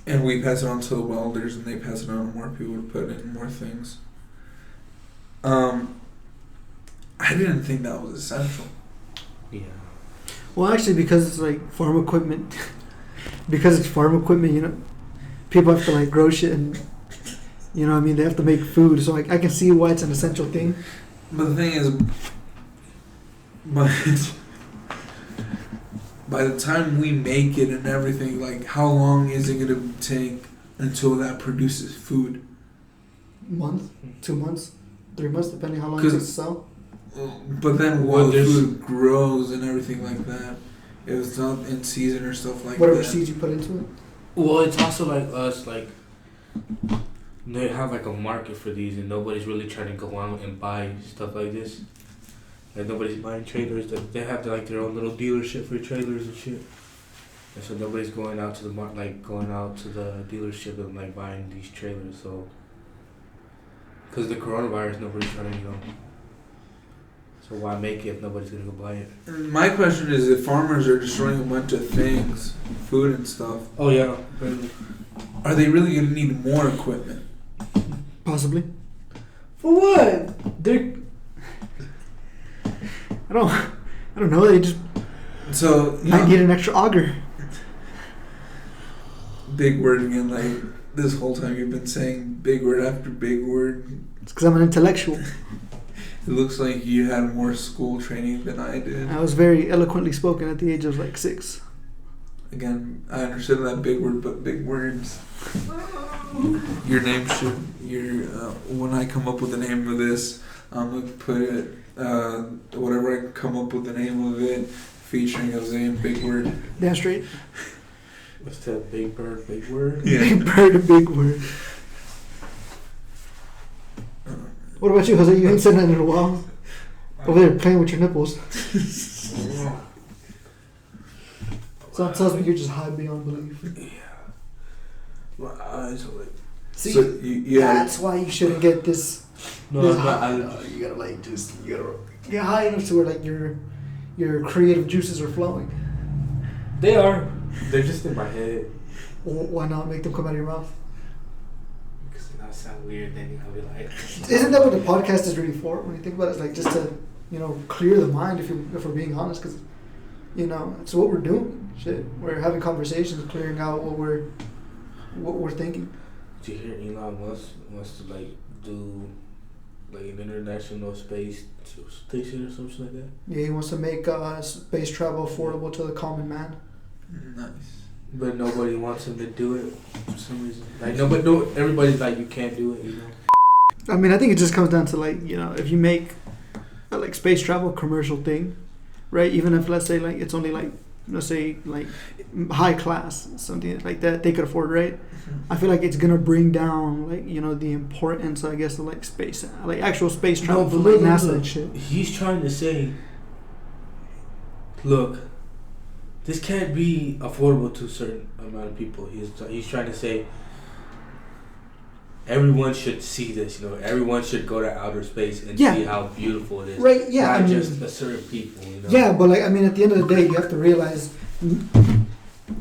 Speaker 1: And we pass it on to the welders, and they pass it on to more people to put in more things. I didn't think that was essential.
Speaker 2: Yeah.
Speaker 3: Well, actually, because it's like farm equipment, because it's farm equipment, you know, people have to like grow shit and, you know what I mean, they have to make food. So I can see why it's an essential thing.
Speaker 1: But the thing is, by the time we make it and everything, like, how long is it going to take until that produces food?
Speaker 3: Month, 2 months, 3 months, depending how long it takes to sell.
Speaker 1: But then while the food grows and everything like that, if it's not in season or stuff like
Speaker 3: Whatever
Speaker 1: that.
Speaker 3: seeds you put into it.
Speaker 2: Well, it's also like us, like, they have like a market for these, and nobody's really trying to go out and buy stuff like this. Like, nobody's buying trailers. They have like their own little dealership for trailers and shit. And so nobody's going out to the going out to the dealership and like buying these trailers. So, because the coronavirus, nobody's trying to, you know. So why make it if nobody's gonna go buy it?
Speaker 1: My question is, if farmers are destroying a bunch of things, food and stuff,
Speaker 2: Oh yeah.
Speaker 1: are they really going to need more equipment?
Speaker 3: Possibly.
Speaker 2: For what? They're.
Speaker 3: I don't know. They just
Speaker 1: So,
Speaker 3: might need an extra auger.
Speaker 1: big word again, like, this whole time you've been saying big word after big word.
Speaker 3: It's because I'm an intellectual.
Speaker 1: It looks like you had more school training than I did.
Speaker 3: I was very eloquently spoken at the age of like 6.
Speaker 1: Again, I understood that big word, but big words. Your name should. When I come up with the name of this, I'm gonna put it. Whatever I come up with the name of it, featuring Jose and Big Word.
Speaker 3: Damn straight.
Speaker 2: What's that? Big bird, big word.
Speaker 1: Yeah.
Speaker 3: Big bird, a big word. What about you, Jose? You ain't said that in a while. Over there playing with your nipples. So it tells me you're just high beyond belief.
Speaker 2: My eyes are like.
Speaker 3: See,
Speaker 1: So you had
Speaker 3: that's why you shouldn't get this.
Speaker 2: No,
Speaker 3: this
Speaker 2: I'm not
Speaker 3: high.
Speaker 2: allergic.
Speaker 3: You gotta like you gotta get high enough to where like your creative juices are flowing.
Speaker 2: They are. They're just in my head.
Speaker 3: Why not make them come out of your mouth?
Speaker 2: Because that sound weird. Then I'll be like.
Speaker 3: Isn't that what the podcast is really for? When you think about it, it's like just to, you know, clear the mind. If we're being honest, because, you know, it's what we're doing. Shit, we're having conversations, clearing out what we're thinking.
Speaker 2: Did you hear Elon Musk wants to like do like an international space station or something like that?
Speaker 3: Yeah, he wants to make space travel affordable to the common man.
Speaker 1: nice.
Speaker 2: But nobody wants him to do it for some reason. Like everybody's like, you can't do it, you know.
Speaker 3: I mean, I think it just comes down to like, you know, if you make a, like space travel commercial thing, right? Even if let's say like it's only like, let's say like high class, something like that they could afford, right? I feel like it's gonna bring down like, you know, the importance, I guess, of like space, like actual space travel for like NASA and shit.
Speaker 2: He's trying to say, look, this can't be affordable to a certain amount of people. He's trying to say everyone should see this, you know. Everyone should go to outer space and
Speaker 3: Yeah.
Speaker 2: see how beautiful it is.
Speaker 3: Right, yeah,
Speaker 2: Not
Speaker 3: I mean-
Speaker 2: just a certain people, you know.
Speaker 3: Yeah, but like, I mean, at the end of the day, you have to realize,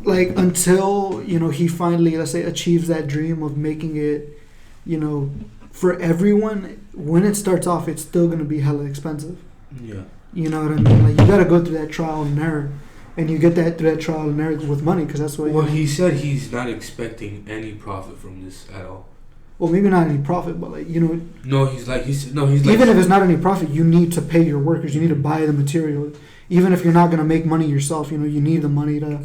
Speaker 3: like, until, you know, he finally, let's say, achieves that dream of making it, you know, for everyone, when it starts off, it's still going to be hella expensive.
Speaker 2: Yeah.
Speaker 3: You know what I mean? Like, you gotta go through that trial and error. And you get that through that trial and error with money, because that's what.
Speaker 2: Well, he said he's not expecting any profit from this at all.
Speaker 3: Well, maybe not any profit, but like, you know.
Speaker 2: No, he's like
Speaker 3: even if it's not any profit, you need to pay your workers. You need to buy the material. Even if you're not gonna make money yourself, you know, you need the money to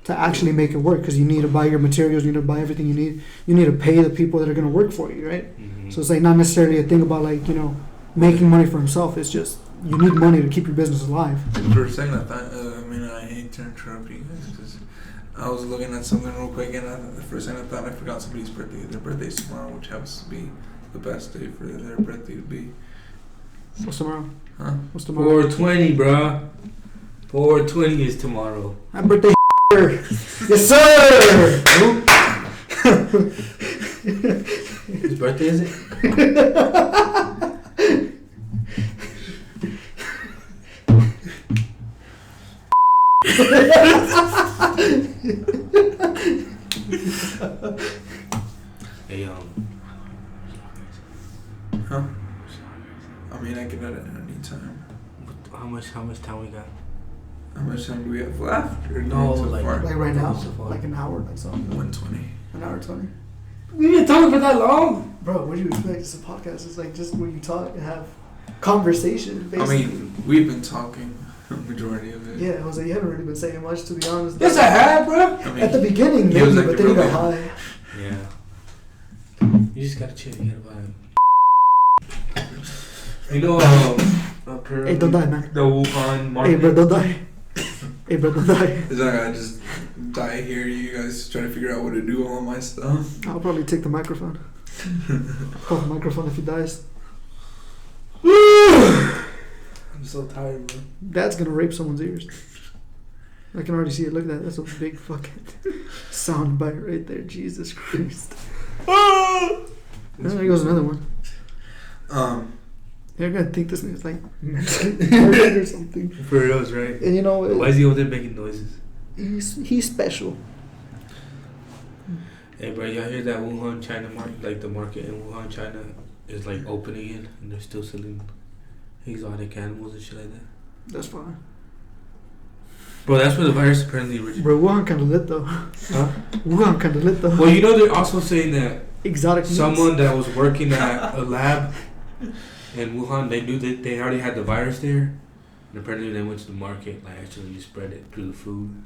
Speaker 3: actually make it work, because you need to buy your materials. You need to buy everything you need. You need to pay the people that are gonna work for you, right?
Speaker 2: Mm-hmm.
Speaker 3: So it's like not necessarily a thing about like, you know, making money for himself. It's just you need money to keep your business alive.
Speaker 1: For a second, I thought, I hate to interrupt you guys, because I was looking at something real quick, and the first thing I thought I forgot somebody's birthday. Their birthday's tomorrow, which happens to be the best day for their birthday to be.
Speaker 3: What's tomorrow?
Speaker 1: Huh?
Speaker 3: What's tomorrow?
Speaker 2: 420, bruh. 420 is tomorrow.
Speaker 3: Happy birthday, yes, sir.
Speaker 2: Whose birthday is it? Hey,
Speaker 1: Huh? I mean, I can edit at any time.
Speaker 2: how much time we got?
Speaker 1: How much time do we have left? Or
Speaker 2: No,
Speaker 1: so
Speaker 2: like-
Speaker 1: far?
Speaker 3: Like right now,
Speaker 2: So far.
Speaker 3: like an hour, like something.
Speaker 1: 120.
Speaker 3: An hour 20.
Speaker 2: We've been talking for that long.
Speaker 3: Bro, what do you expect? It's a podcast. It's like just where you talk and have conversation.
Speaker 1: I
Speaker 3: Basically.
Speaker 1: mean, we've been talking a majority of it.
Speaker 3: Yeah, Jose, you haven't really been saying much, to be honest.
Speaker 2: Yes, I have, bro.
Speaker 1: I mean,
Speaker 3: At the beginning,
Speaker 1: he was
Speaker 3: maybe,
Speaker 1: like
Speaker 3: but
Speaker 1: the
Speaker 3: then you
Speaker 1: real
Speaker 3: got
Speaker 1: man.
Speaker 3: high.
Speaker 2: Yeah. You just gotta chill. You gotta vibe. You know,
Speaker 3: Hey, don't die, man.
Speaker 2: the Wuhan market.
Speaker 3: Hey, bro, don't die. Hey, bro, don't die.
Speaker 1: It's like I just die here. You guys trying to figure out what to do with all my stuff.
Speaker 3: I'll probably take the microphone. Call the microphone if he dies.
Speaker 2: I'm so tired, bro.
Speaker 3: Dad's gonna rape someone's ears. I can already see it. Look at that. That's a big fucking sound bite right there. Jesus Christ. There goes another one. You're gonna think this nigga's like mentally retarded or something.
Speaker 2: For reals, right?
Speaker 3: And you know what?
Speaker 2: Why is he over there making noises?
Speaker 3: He's special.
Speaker 2: Hey, bro, y'all hear that Wuhan, China market? Like the market in Wuhan, China is like opening again, and they're still selling exotic animals and shit like that.
Speaker 3: That's fine.
Speaker 2: Bro, that's where the virus apparently originated.
Speaker 3: Bro, Wuhan kinda lit though.
Speaker 2: Huh?
Speaker 3: Wuhan kinda lit though.
Speaker 2: Well, you know they're also saying that
Speaker 3: Exotic meats.
Speaker 2: someone that was working at a lab in Wuhan, they knew that they already had the virus there, and apparently they went to the market, like actually spread it through the food.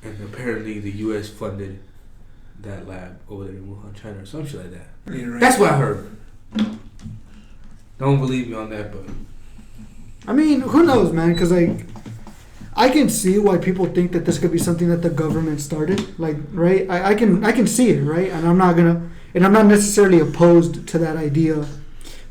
Speaker 2: And apparently the U.S. funded that lab over there in Wuhan, China, or some shit like that.
Speaker 1: You're right.
Speaker 2: That's what I heard. Don't believe me on that, but
Speaker 3: I mean, who knows, man? Because like, I can see why people think that this could be something that the government started. Like, right? I can see it, right? And I'm not necessarily opposed to that idea.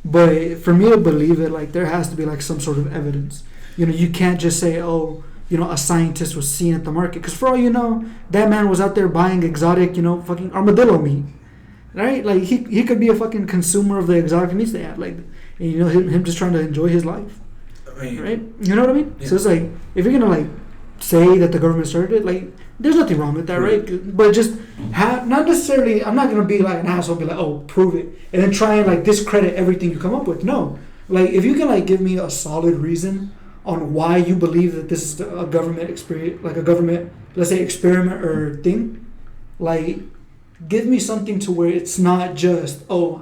Speaker 3: But for me to believe it, like, there has to be like some sort of evidence. You know, you can't just say, oh, you know, a scientist was seen at the market. Because for all you know, that man was out there buying exotic, you know, fucking armadillo meat. Right? Like, he could be a fucking consumer of the exotic meats they have. Like, and, you know, him just trying to enjoy his life.
Speaker 1: I mean,
Speaker 3: Right? You know what I mean?
Speaker 1: Yeah.
Speaker 3: So it's like, if you're going to, like, say that the government started it, like, there's nothing wrong with that, right? But just not necessarily, I'm not going to be like an asshole, be like, oh, prove it. And then try and, like, discredit everything you come up with. No. Like, if you can, like, give me a solid reason on why you believe that this is a government experience, like a government, let's say, experiment or thing, like, give me something to where it's not just, oh,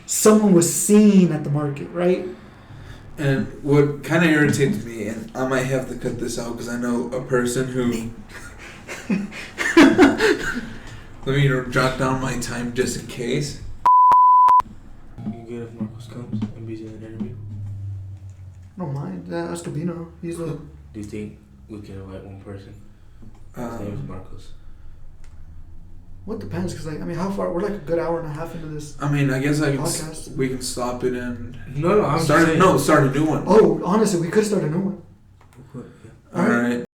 Speaker 3: someone was seen at the market, right?
Speaker 1: and what kind of irritates me, and I might have to cut this out because I know a person who. Let me jot down my time just in case.
Speaker 2: you good if Marcos comes and be in an interview?
Speaker 3: I don't mind. That's Gabino. He's a.
Speaker 2: Do you think we can invite one person? His name is Marcos.
Speaker 3: What depends? Because, like, I mean, how far? We're like a good hour and a half into this.
Speaker 1: I mean, I guess
Speaker 3: Podcast.
Speaker 1: we can stop it and
Speaker 2: No, I'm
Speaker 1: start.
Speaker 2: saying.
Speaker 1: No, start a new one.
Speaker 3: Oh, honestly, we could start a new one.
Speaker 2: Yeah.
Speaker 1: All right.